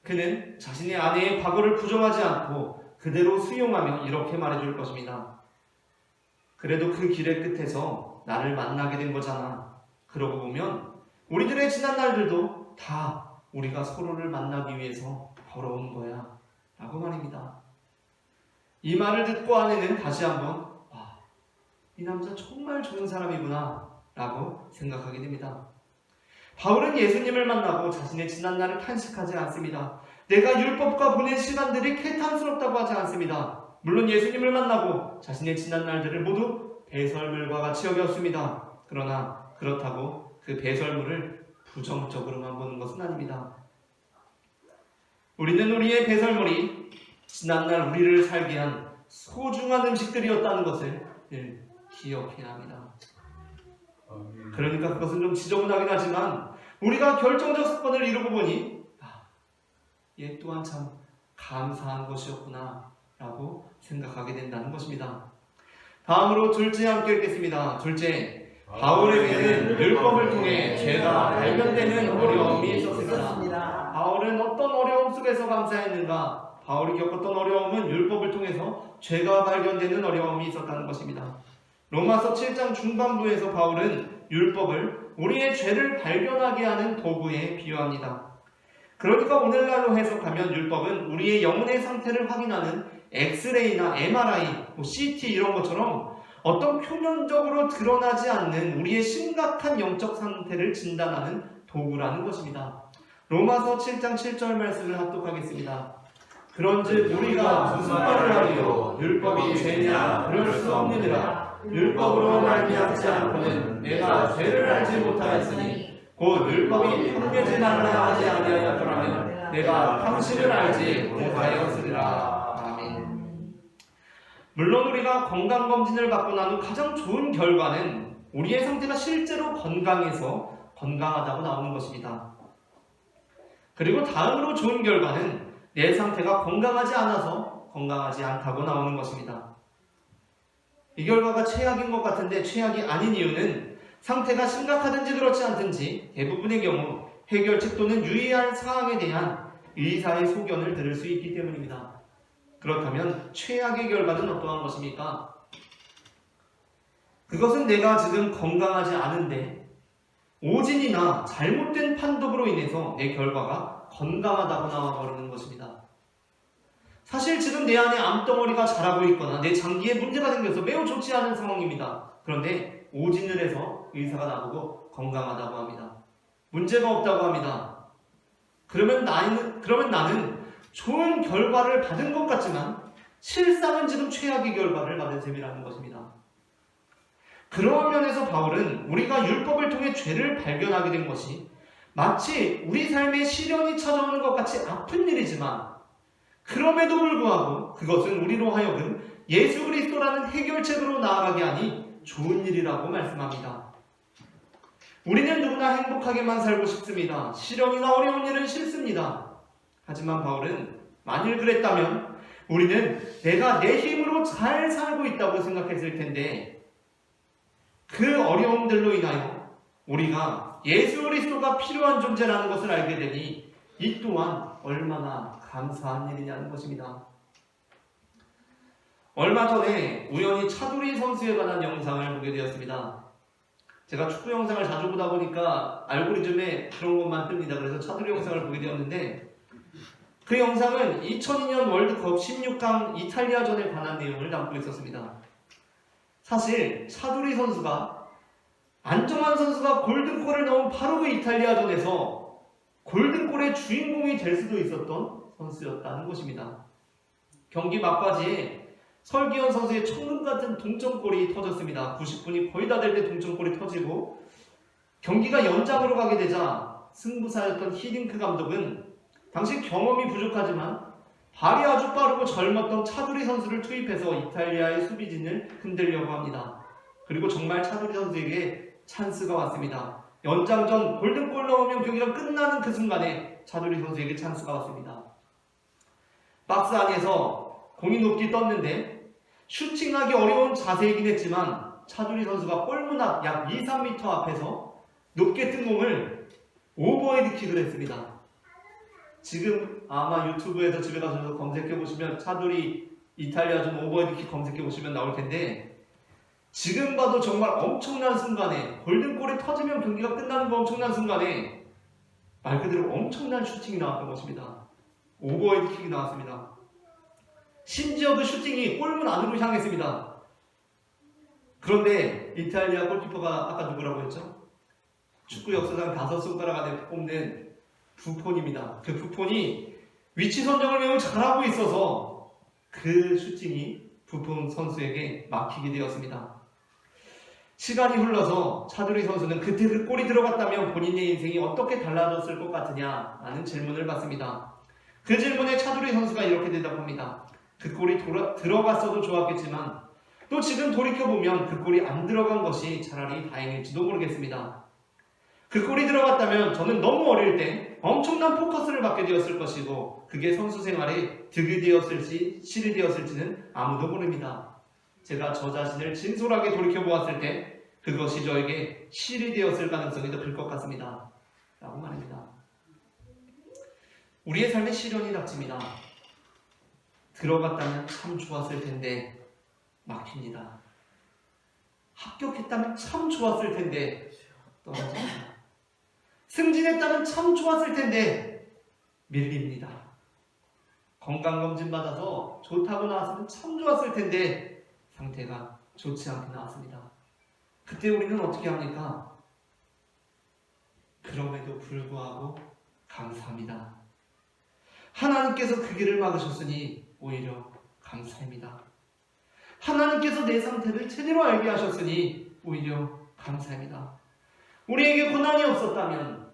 그는 자신의 아내의 과거를 부정하지 않고 그대로 수용하며 이렇게 말해줄 것입니다. 그래도 그 길의 끝에서 나를 만나게 된 거잖아. 그러고 보면 우리들의 지난 날들도 다 우리가 서로를 만나기 위해서 걸어온 거야 라고 말입니다. 이 말을 듣고 아내는 다시 한번 이 남자 정말 좋은 사람이구나 라고 생각하게 됩니다. 바울은 예수님을 만나고 자신의 지난 날을 탄식하지 않습니다. 내가 율법과 보낸 시간들이 개탄스럽다고 하지 않습니다. 물론 예수님을 만나고 자신의 지난 날들을 모두 배설물과 같이 여겼습니다. 그러나 그렇다고 그 배설물을 부정적으로만 보는 것은 아닙니다. 우리는 우리의 배설물이 지난날 우리를 살게 한 소중한 음식들이었다는 것을 늘 기억해야 합니다. 그러니까 그것은 좀 지저분하긴 하지만 우리가 결정적 사건을 이루고 보니 얘 또한 참 감사한 것이었구나 라고 생각하게 된다는 것입니다. 다음으로 둘째 함께 읽겠습니다. 둘째, 바울에게는 율법을 통해 죄가 발견되는 어려움이 있었습니다. 바울은 어떤 어려움 속에서 감사했는가? 바울이 겪었던 어려움은 율법을 통해서 죄가 발견되는 어려움이 있었다는 것입니다. 로마서 7장 중반부에서 바울은 율법을 우리의 죄를 발견하게 하는 도구에 비유합니다. 그러니까 오늘날로 해석하면 율법은 우리의 영혼의 상태를 확인하는 엑스레이나 MRI, CT 이런 것처럼 어떤 표면적으로 드러나지 않는 우리의 심각한 영적 상태를 진단하는 도구라는 것입니다. 로마서 7장 7절 말씀을 합독하겠습니다. 그런즉 우리가 무슨 말을 하리요? 율법이 죄냐? 그럴 수 없느니라. 율법으로 말미암지 않고는 내가 죄를 알지 못하였으니 곧 율법이 평되지 말라 하지 아니하였더라면 내가 당신을 알지 못하였으리라. 아멘. 물론 우리가 건강검진을 받고 난 후 가장 좋은 결과는 우리의 상태가 실제로 건강해서 건강하다고 나오는 것입니다. 그리고 다음으로 좋은 결과는 내 상태가 건강하지 않아서 건강하지 않다고 나오는 것입니다. 이 결과가 최악인 것 같은데 최악이 아닌 이유는 상태가 심각하든지 그렇지 않든지 대부분의 경우 해결책 또는 유의할 사항에 대한 의사의 소견을 들을 수 있기 때문입니다. 그렇다면 최악의 결과는 어떠한 것입니까? 그것은 내가 지금 건강하지 않은데 오진이나 잘못된 판독으로 인해서 내 결과가 건강하다고 나와버리는 것입니다. 사실 지금 내 안에 암덩어리가 자라고 있거나 내 장기에 문제가 생겨서 매우 좋지 않은 상황입니다. 그런데 오진을 해서 의사가 나보고 건강하다고 합니다. 문제가 없다고 합니다. 그러면 나는 좋은 결과를 받은 것 같지만 실상은 지금 최악의 결과를 받은 셈이라는 것입니다. 그러한 면에서 바울은 우리가 율법을 통해 죄를 발견하게 된 것이 마치 우리 삶에 시련이 찾아오는 것 같이 아픈 일이지만 그럼에도 불구하고 그것은 우리로 하여금 예수 그리스도라는 해결책으로 나아가게 하니 좋은 일이라고 말씀합니다. 우리는 누구나 행복하게만 살고 싶습니다. 시련이나 어려운 일은 싫습니다. 하지만 바울은 만일 그랬다면 우리는 내가 내 힘으로 잘 살고 있다고 생각했을 텐데 그 어려움들로 인하여 우리가 예수 그리스도가 필요한 존재라는 것을 알게 되니 이 또한 얼마나 감사한 일이냐는 것입니다. 얼마 전에 우연히 차두리 선수에 관한 영상을 보게 되었습니다. 제가 축구 영상을 자주 보다 보니까 알고리즘에 그런 것만 뜹니다. 그래서 차두리 영상을 보게 되었는데 그 영상은 2002년 월드컵 16강 이탈리아전에 관한 내용을 담고 있었습니다. 사실 차두리 선수가 안정환 선수가 골든골을 넣은 바로 그 이탈리아전에서 골든골의 주인공이 될 수도 있었던 선수였다는 것입니다. 경기 막바지에 설기현 선수의 천금 같은 동점골이 터졌습니다. 90분이 거의 다 될 때 동점골이 터지고 경기가 연장으로 가게 되자 승부사였던 히딩크 감독은 당시 경험이 부족하지만 발이 아주 빠르고 젊었던 차두리 선수를 투입해서 이탈리아의 수비진을 흔들려고 합니다. 그리고 정말 차두리 선수에게 찬스가 왔습니다. 연장전 골든골 넣으면 경기가 끝나는 그 순간에 차두리 선수에게 찬스가 왔습니다. 박스 안에서 공이 높게 떴는데 슈팅하기 어려운 자세이긴 했지만 차두리 선수가 골문 앞 약 2-3m 앞에서 높게 뜬 공을 오버헤드킥을 했습니다. 지금 아마 유튜브에서 집에 가셔서 검색해보시면 차두리 이탈리아전 오버헤드킥 검색해보시면 나올 텐데 지금 봐도 정말 엄청난 순간에 골든골이 터지면 경기가 끝나는 그 엄청난 순간에 말 그대로 엄청난 슈팅이 나왔던 것입니다. 오버헤드킥이 나왔습니다. 심지어 그 슈팅이 골문 안으로 향했습니다. 그런데 이탈리아 골키퍼가 아까 누구라고 했죠? 축구 역사상 5손가락 안에 꼽는 부폰입니다. 그 부폰이 위치 선정을 매우 잘하고 있어서 그 슈팅이 부폰 선수에게 막히게 되었습니다. 시간이 흘러서 차두리 선수는 그때 그 골이 들어갔다면 본인의 인생이 어떻게 달라졌을 것 같으냐 라는 질문을 받습니다. 그 질문에 차두리 선수가 이렇게 대답합니다. 그 골이 들어갔어도 좋았겠지만 또 지금 돌이켜보면 그 골이 안 들어간 것이 차라리 다행일지도 모르겠습니다. 그 골이 들어갔다면 저는 너무 어릴 때 엄청난 포커스를 받게 되었을 것이고 그게 선수 생활에 득이 되었을지 실이 되었을지는 아무도 모릅니다. 제가 저 자신을 진솔하게 돌이켜보았을 때 그것이 저에게 실이 되었을 가능성이 더 클 것 같습니다. 라고 말합니다. 우리의 삶에 시련이 닥칩니다. 들어갔다면 참 좋았을 텐데 막힙니다. 합격했다면 참 좋았을 텐데 떨어집니다. 승진했다면 참 좋았을 텐데 밀립니다. 건강검진 받아서 좋다고 나왔으면 참 좋았을 텐데 상태가 좋지 않게 나왔습니다. 그때 우리는 어떻게 합니까? 그럼에도 불구하고 감사합니다. 하나님께서 그 길을 막으셨으니 오히려 감사합니다. 하나님께서 내 상태를 제대로 알게 하셨으니 오히려 감사합니다. 우리에게 고난이 없었다면,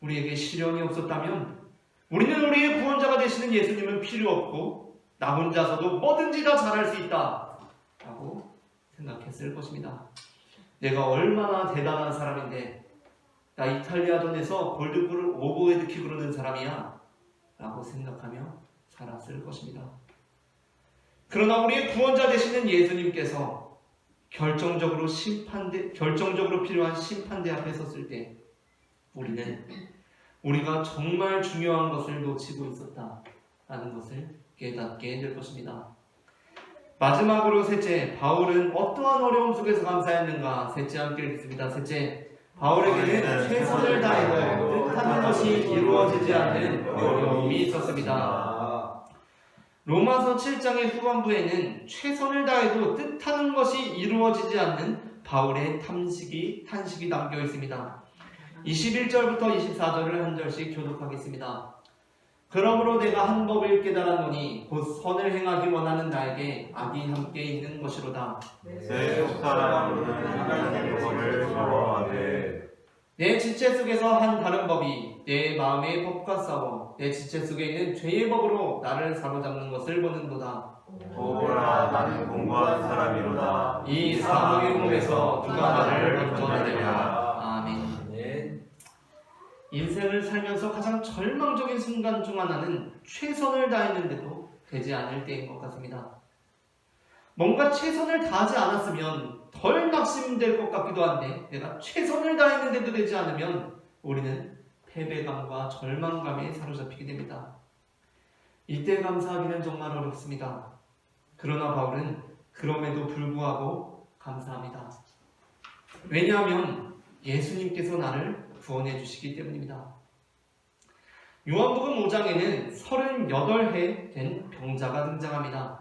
우리에게 시련이 없었다면 우리는 우리의 구원자가 되시는 예수님은 필요 없고 나 혼자서도 뭐든지 다 잘할 수 있다 라고 생각했을 것입니다. 내가 얼마나 대단한 사람인데 나 이탈리아전에서 골든골을 오버헤드킥으로 넣은 사람이야 라고 생각하며 살았을 것입니다. 그러나 우리의 구원자 되시는 예수님께서 결정적으로 필요한 심판대 앞에 섰을 때 우리는 우리가 정말 중요한 것을 놓치고 있었다라는 것을 깨닫게 될 것입니다. 마지막으로 셋째, 바울은 어떠한 어려움 속에서 감사했는가? 셋째 함께 읽겠습니다. 셋째, 바울에게는 최선을 다해도 뜻하는 것이 이루어지지 않는 어려움이 있었습니다. 로마서 7장의 후반부에는 최선을 다해도 뜻하는 것이 이루어지지 않는 바울의 탄식이 담겨 있습니다. 21절부터 24절을 한 절씩 교독하겠습니다. 그러므로 내가 한 법을 깨달았노니 곧 선을 행하기 원하는 나에게 악이 함께 있는 것이로다. 내 속사람으로는 하나님의 법을 좋아하되 내 지체 속에서 한 다른 법이 내 마음의 법과 싸워 내 지체 속에 있는 죄의 법으로 나를 사로잡는 것을 보는도다. 보라 나는 공부한 사람이로다. 이 사망의 몸에서 누가 나를 건져내랴. 아멘. 인생을 살면서 가장 절망적인 순간 중 하나는 최선을 다했는데도 되지 않을 때인 것 같습니다. 뭔가 최선을 다하지 않았으면 덜 낙심될 것 같기도 한데 내가 최선을 다했는데도 되지 않으면 우리는 패배감과 절망감에 사로잡히게 됩니다. 이때 감사하기는 정말 어렵습니다. 그러나 바울은 그럼에도 불구하고 감사합니다. 왜냐하면 예수님께서 나를 구원해 주시기 때문입니다. 요한복음 5장에는 38해 된 병자가 등장합니다.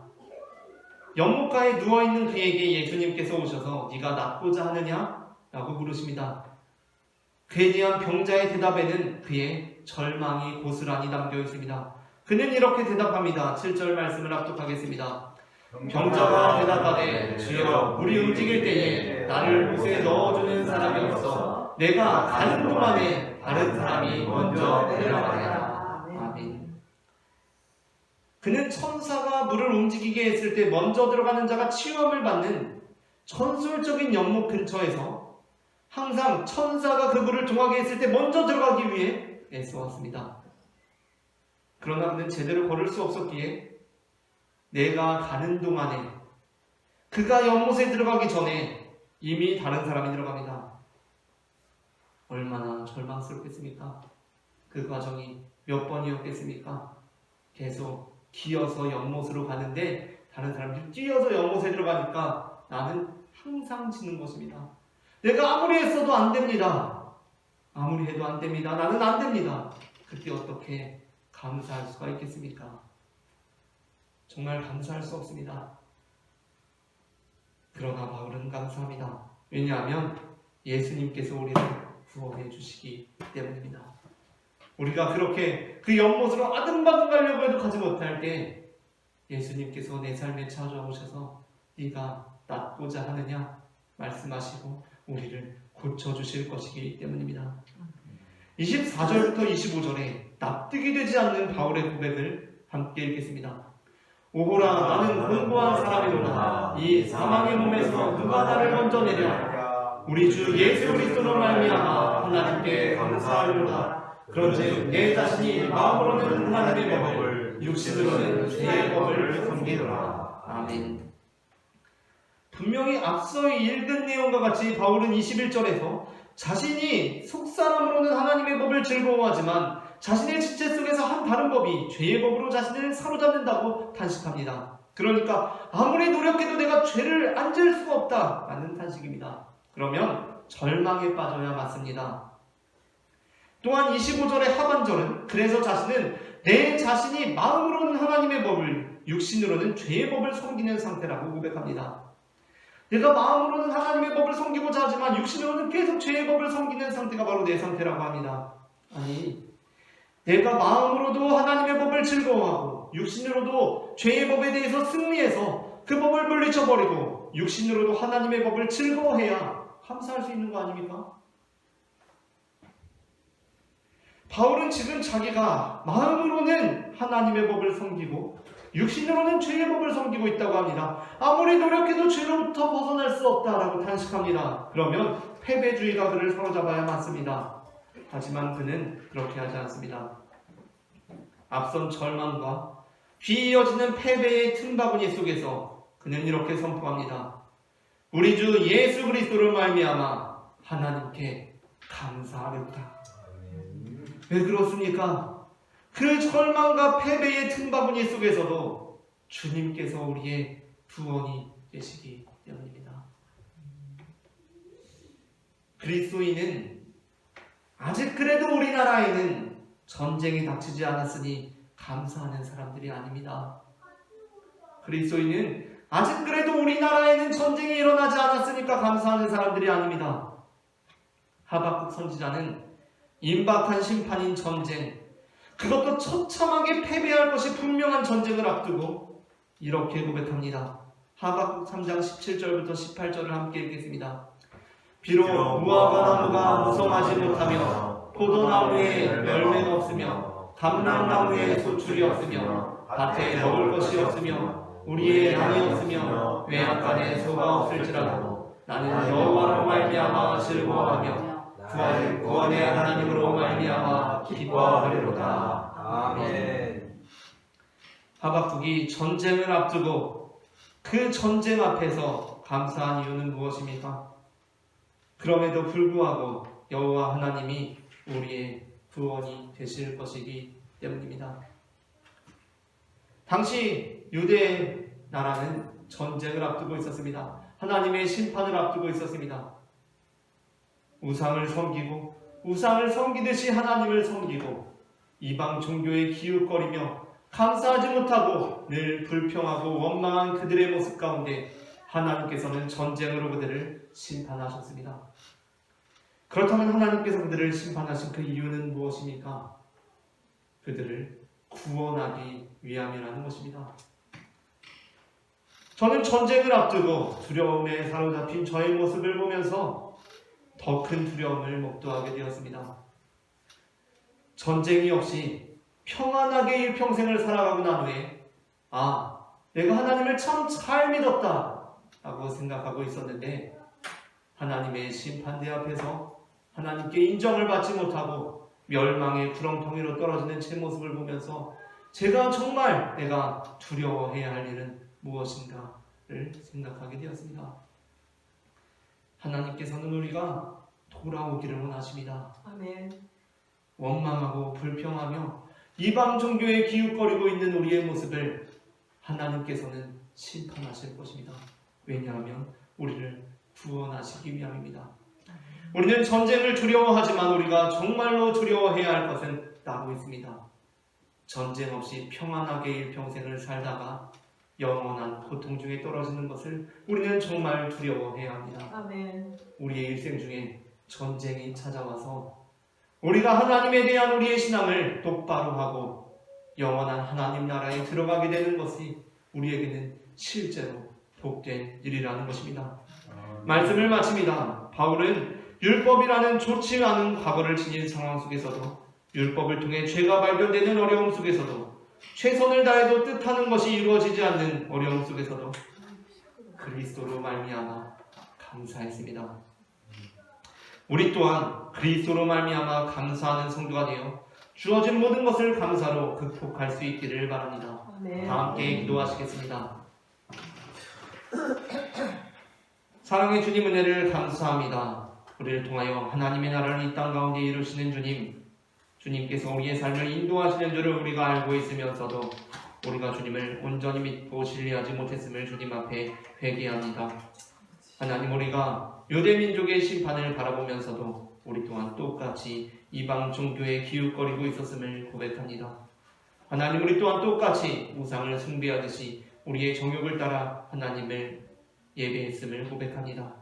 연못가에 누워있는 그에게 예수님께서 오셔서 네가 낫고자 하느냐? 라고 물으십니다. 그에 대한 병자의 대답에는 그의 절망이 고스란히 담겨 있습니다. 그는 이렇게 대답합니다. 7절 말씀을 합독하겠습니다. 병자가 대답하되 주여 물이 움직일 때에 나를 못에 넣어주는 사람이 없어 내가 가는 동안에 다른 사람이 먼저 내려가리라. 아멘. 그는 천사가 물을 움직이게 했을 때 먼저 들어가는 자가 치유함을 받는 전술적인 연못 근처에서 항상 천사가 그 물을 통하게 했을 때 먼저 들어가기 위해 애써왔습니다. 그러나 그는 제대로 걸을 수 없었기에 내가 가는 동안에 그가 연못에 들어가기 전에 이미 다른 사람이 들어갑니다. 얼마나 절망스럽겠습니까? 그 과정이 몇 번이었겠습니까? 계속 기어서 연못으로 가는데 다른 사람들이 뛰어서 연못에 들어가니까 나는 항상 지는 것입니다. 내가 아무리 했어도 안 됩니다. 아무리 해도 안 됩니다. 나는 안 됩니다. 그때 어떻게 감사할 수가 있겠습니까? 정말 감사할 수 없습니다. 그러나 바울은 감사합니다. 왜냐하면 예수님께서 우리를 구원해 주시기 때문입니다. 우리가 그렇게 그 연못으로 아등바등 가려고 해도 가지 못할 때 예수님께서 내 삶에 찾아오셔서 네가 낫고자 하느냐 말씀하시고 우리를 고쳐주실 것이기 때문입니다. 24절부터 25절에 납득이 되지 않는 바울의 고백을 함께 읽겠습니다. 오호라 나는 공고한 사람이로다. 이 사망의 몸에서 누가 나를 건져내랴. 우리 주 예수 그리스도로 말미암아 하나님께 감사하리로다. 그런즉 내 자신이 마음으로는 하나님의 법을 육신으로는 죄의 법을 섬기노라. 아멘. 분명히 앞서 읽은 내용과 같이 바울은 21절에서 자신이 속사람으로는 하나님의 법을 즐거워하지만 자신의 지체 속에서 한 다른 법이 죄의 법으로 자신을 사로잡는다고 탄식합니다. 그러니까 아무리 노력해도 내가 죄를 안 지을 수가 없다라는 탄식입니다. 그러면 절망에 빠져야 맞습니다. 또한 25절의 하반절은 그래서 자신은 내 자신이 마음으로는 하나님의 법을 육신으로는 죄의 법을 섬기는 상태라고 고백합니다. 내가 마음으로는 하나님의 법을 섬기고자 하지만 육신으로는 계속 죄의 법을 섬기는 상태가 바로 내 상태라고 합니다. 아니, 내가 마음으로도 하나님의 법을 즐거워하고 육신으로도 죄의 법에 대해서 승리해서 그 법을 물리쳐버리고 육신으로도 하나님의 법을 즐거워해야 감사할 수 있는 거 아닙니까? 바울은 지금 자기가 마음으로는 하나님의 법을 섬기고 육신으로는 죄의 법을 섬기고 있다고 합니다. 아무리 노력해도 죄로부터 벗어날 수 없다라고 탄식합니다. 그러면 패배주의가 그를 사로잡아야 맞습니다. 하지만 그는 그렇게 하지 않습니다. 앞선 절망과 뒤이어지는 패배의 틈바구니 속에서 그는 이렇게 선포합니다. 우리 주 예수 그리스도를 말미암아 하나님께 감사하렵다. 왜 그렇습니까? 그 절망과 패배의 틈바구니 속에서도 주님께서 우리의 구원이 되시기 때문입니다. 그리스도인은 아직 그래도 우리나라에는 전쟁이 닥치지 않았으니 감사하는 사람들이 아닙니다. 그리스도인은 아직 그래도 우리나라에는 전쟁이 일어나지 않았으니까 감사하는 사람들이 아닙니다. 하박국 선지자는 임박한 심판인 전쟁, 그것도 처참하게 패배할 것이 분명한 전쟁을 앞두고 이렇게 고백합니다. 하박국 3장 17절부터 18절을 함께 읽겠습니다. 비록 무화과 나무가 무성하지 못하며 포도나무에 열매가 없으며 감람나무에 소출이 없으며 밭에 먹을 것이 없으며 우리의 양이 없으며 외양간에 소가 없을지라도 나는 여호와로 말미암아 즐거워하며 구원의 하나님으로 말미암아 기뻐하리로다. 아멘. 하박국이 전쟁을 앞두고 그 전쟁 앞에서 감사한 이유는 무엇입니까? 그럼에도 불구하고 여호와 하나님이 우리의 구원이 되실 것이기 때문입니다. 당시 유대 나라는 전쟁을 앞두고 있었습니다. 하나님의 심판을 앞두고 있었습니다. 우상을 섬기듯이 하나님을 섬기고 이방 종교에 기웃거리며 감사하지 못하고 늘 불평하고 원망한 그들의 모습 가운데 하나님께서는 전쟁으로 그들을 심판하셨습니다. 그렇다면 하나님께서 그들을 심판하신 그 이유는 무엇입니까? 그들을 구원하기 위함이라는 것입니다. 저는 전쟁을 앞두고 두려움에 사로잡힌 저의 모습을 보면서 더 큰 두려움을 목도하게 되었습니다. 전쟁이 없이 평안하게 일평생을 살아가고 난 후에 내가 하나님을 참 잘 믿었다 라고 생각하고 있었는데 하나님의 심판대 앞에서 하나님께 인정을 받지 못하고 멸망의 구렁텅이로 떨어지는 제 모습을 보면서 제가 정말 내가 두려워해야 할 일은 무엇인가를 생각하게 되었습니다. 하나님께서는 우리가 돌아오기를 원하십니다. 아멘. 원망하고 불평하며 이방 종교에 기웃거리고 있는 우리의 모습을 하나님께서는 심판하실 것입니다. 왜냐하면 우리를 구원하시기 위함입니다. 우리는 전쟁을 두려워하지만 우리가 정말로 두려워해야 할 것은 따로 있습니다. 전쟁 없이 평안하게 일평생을 살다가 영원한 고통 중에 떨어지는 것을 우리는 정말 두려워해야 합니다. 아멘. 우리의 일생 중에 전쟁이 찾아와서 우리가 하나님에 대한 우리의 신앙을 똑바로 하고 영원한 하나님 나라에 들어가게 되는 것이 우리에게는 실제로 복된 일이라는 것입니다. 말씀을 마칩니다. 바울은 율법이라는 좋지 않은 과거를 지닌 상황 속에서도 율법을 통해 죄가 발견되는 어려움 속에서도 최선을 다해도 뜻하는 것이 이루어지지 않는 어려움 속에서도 그리스도로 말미암아 감사했습니다. 우리 또한 그리스도로 말미암아 감사하는 성도가 되어 주어진 모든 것을 감사로 극복할 수 있기를 바랍니다. 아멘. 다 함께 기도하시겠습니다. 사랑의 주님 은혜를 감사합니다. 우리를 통하여 하나님의 나라를 이 땅 가운데 이루시는 주님께서 우리의 삶을 인도하시는 줄을 우리가 알고 있으면서도 우리가 주님을 온전히 믿고 신뢰하지 못했음을 주님 앞에 회개합니다. 하나님, 우리가 유대 민족의 심판을 바라보면서도 우리 또한 똑같이 이방 종교에 기웃거리고 있었음을 고백합니다. 하나님, 우리 또한 똑같이 우상을 숭배하듯이 우리의 정욕을 따라 하나님을 예배했음을 고백합니다.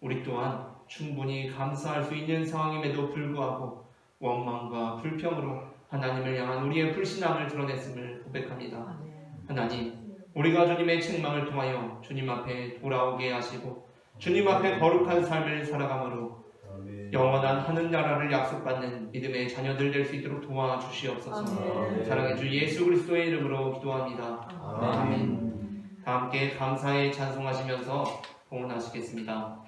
우리 또한 충분히 감사할 수 있는 상황임에도 불구하고 원망과 불평으로 하나님을 향한 우리의 불신앙을 드러냈음을 고백합니다. 하나님, 우리가 주님의 책망을 통하여 주님 앞에 돌아오게 하시고 주님 앞에 거룩한 삶을 살아감으로 영원한 하늘나라를 약속받는 믿음의 자녀들 될 수 있도록 도와주시옵소서. 아멘. 사랑의 주 예수 그리스도의 이름으로 기도합니다. 아멘. 다 함께 감사에 찬송하시면서 봉헌하시겠습니다.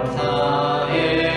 감사해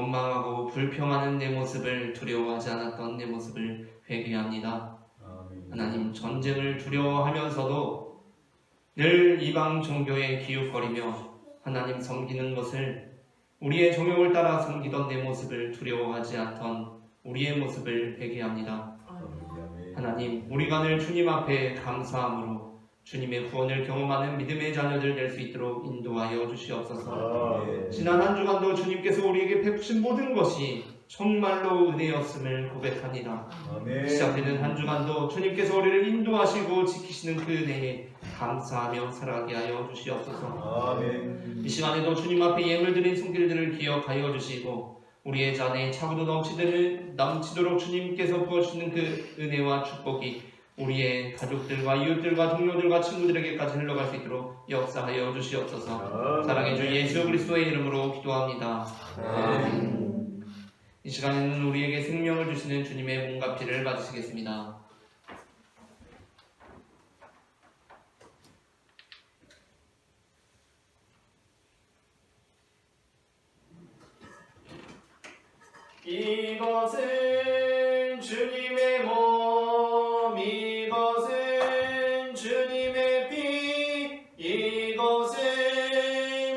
원망하고 불평하는 내 모습을 두려워하지 않았던 내 모습을 회개합니다. 하나님, 전쟁을 두려워하면서도 늘 이방 종교에 기웃거리며 하나님 섬기는 것을, 우리의 종욕을 따라 섬기던 내 모습을 두려워하지 않던 우리의 모습을 회개합니다. 하나님, 우리가 늘 주님 앞에 감사함으로 주님의 구원을 경험하는 믿음의 자녀들 될 수 있도록 인도하여 주시옵소서. 지난 한 주간도 주님께서 우리에게 베푸신 모든 것이 정말로 은혜였음을 고백합니다. 시작되는 한 주간도 주님께서 우리를 인도하시고 지키시는 그 은혜에 감사하며 살아가게 하여 주시옵소서. 이 시간에도 주님 앞에 예물 드린 손길들을 기억하여 주시고 우리의 잔에 차고도 넘치도록 주님께서 부어주시는 그 은혜와 축복이 우리의 가족들과 이웃들과 동료들과 친구들에게까지 흘러갈 수 있도록 역사하여 주시옵소서. 사랑의 주 예수 그리스도의 이름으로 기도합니다. 아멘. 이 시간에는 우리에게 생명을 주시는 주님의 몸과 피를 받으시겠습니다. 이것은 주님의 몸, 이것은 주님의 피, 이것을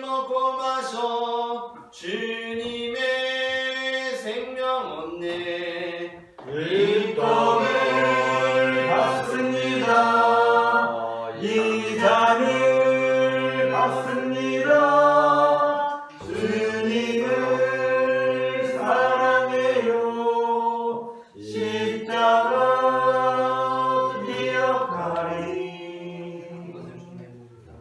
먹고 마셔 주님의 생명 얻네. 이 떡을 받습니다. 이 잔을 받습니다. 주님을 사랑해요. 십자가 기억하리. 이것은 주님의 몸입니다.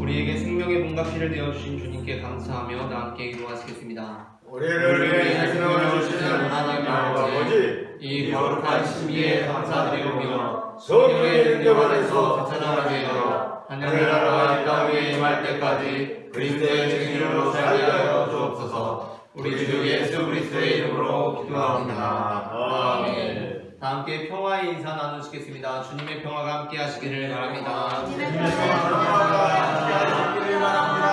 우리에게 생명의 몸과 피를 내어주신 주님께 감사하며 다 함께 기도하시겠습니다. 우리를 위해 생명을 주시는 하나님 아버지, 이 거룩한 신비에 감사드리오며 성령의 능력 안에서 찬양하게 하여 하늘나라와 이 땅에 임할 때까지 그리스도의 증인으로 살게 하여 주옵소서. 우리 주 예수 그리스도의 이름으로 기도합니다. 아멘. 다 함께 평화의 인사 나누시겠습니다. 주님의 평화가 함께 하시기를 바랍니다. 주님의 평화가 함께 하시기를 바랍니다.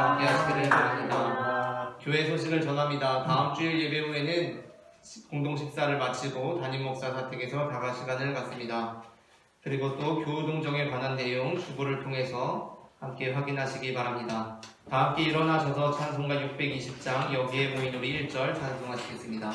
함께 하시기를 바랍니다. 교회 소식을 전합니다. 다음 주일 예배 후에는 공동 식사를 마치고 담임 목사 사택에서 다가 시간을 갖습니다. 그리고 또 교우동정에 관한 내용 주보를 통해서 함께 확인하시기 바랍니다. 다 함께 일어나셔서 찬송가 620장 여기에 모인 우리 1절 찬송하시겠습니다.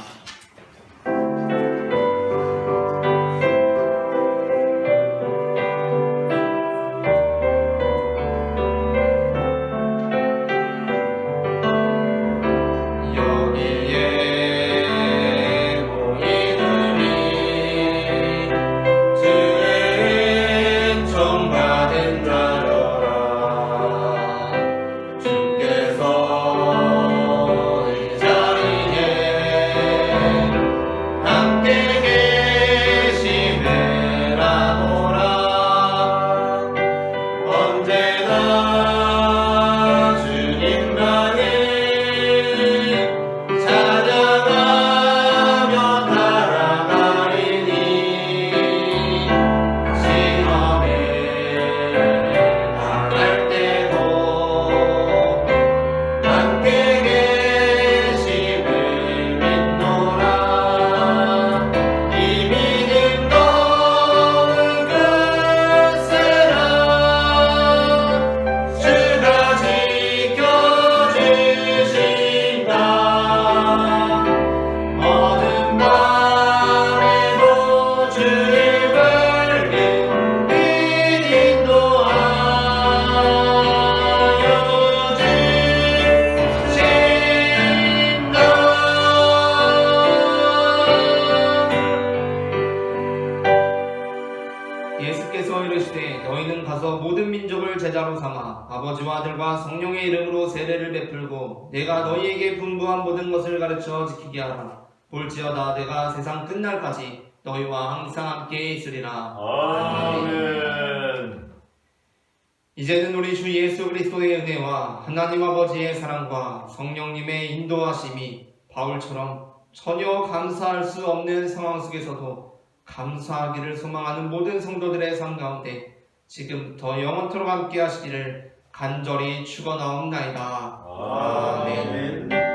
주께서 이 자리에 아들과 성령의 이름으로 세례를 베풀고 내가 너희에게 분부한 모든 것을 가르쳐 지키게 하라. 볼지어다 내가 세상 끝날까지 너희와 항상 함께 있으리라. 아멘. 이제는 우리 주 예수 그리스도의 은혜와 하나님 아버지의 사랑과 성령님의 인도하심이 바울처럼 전혀 감사할 수 없는 상황 속에서도 감사하기를 소망하는 모든 성도들의 삶 가운데 지금부터 영원토록 함께 하시기를 간절히 축원하옵나이다. 아멘.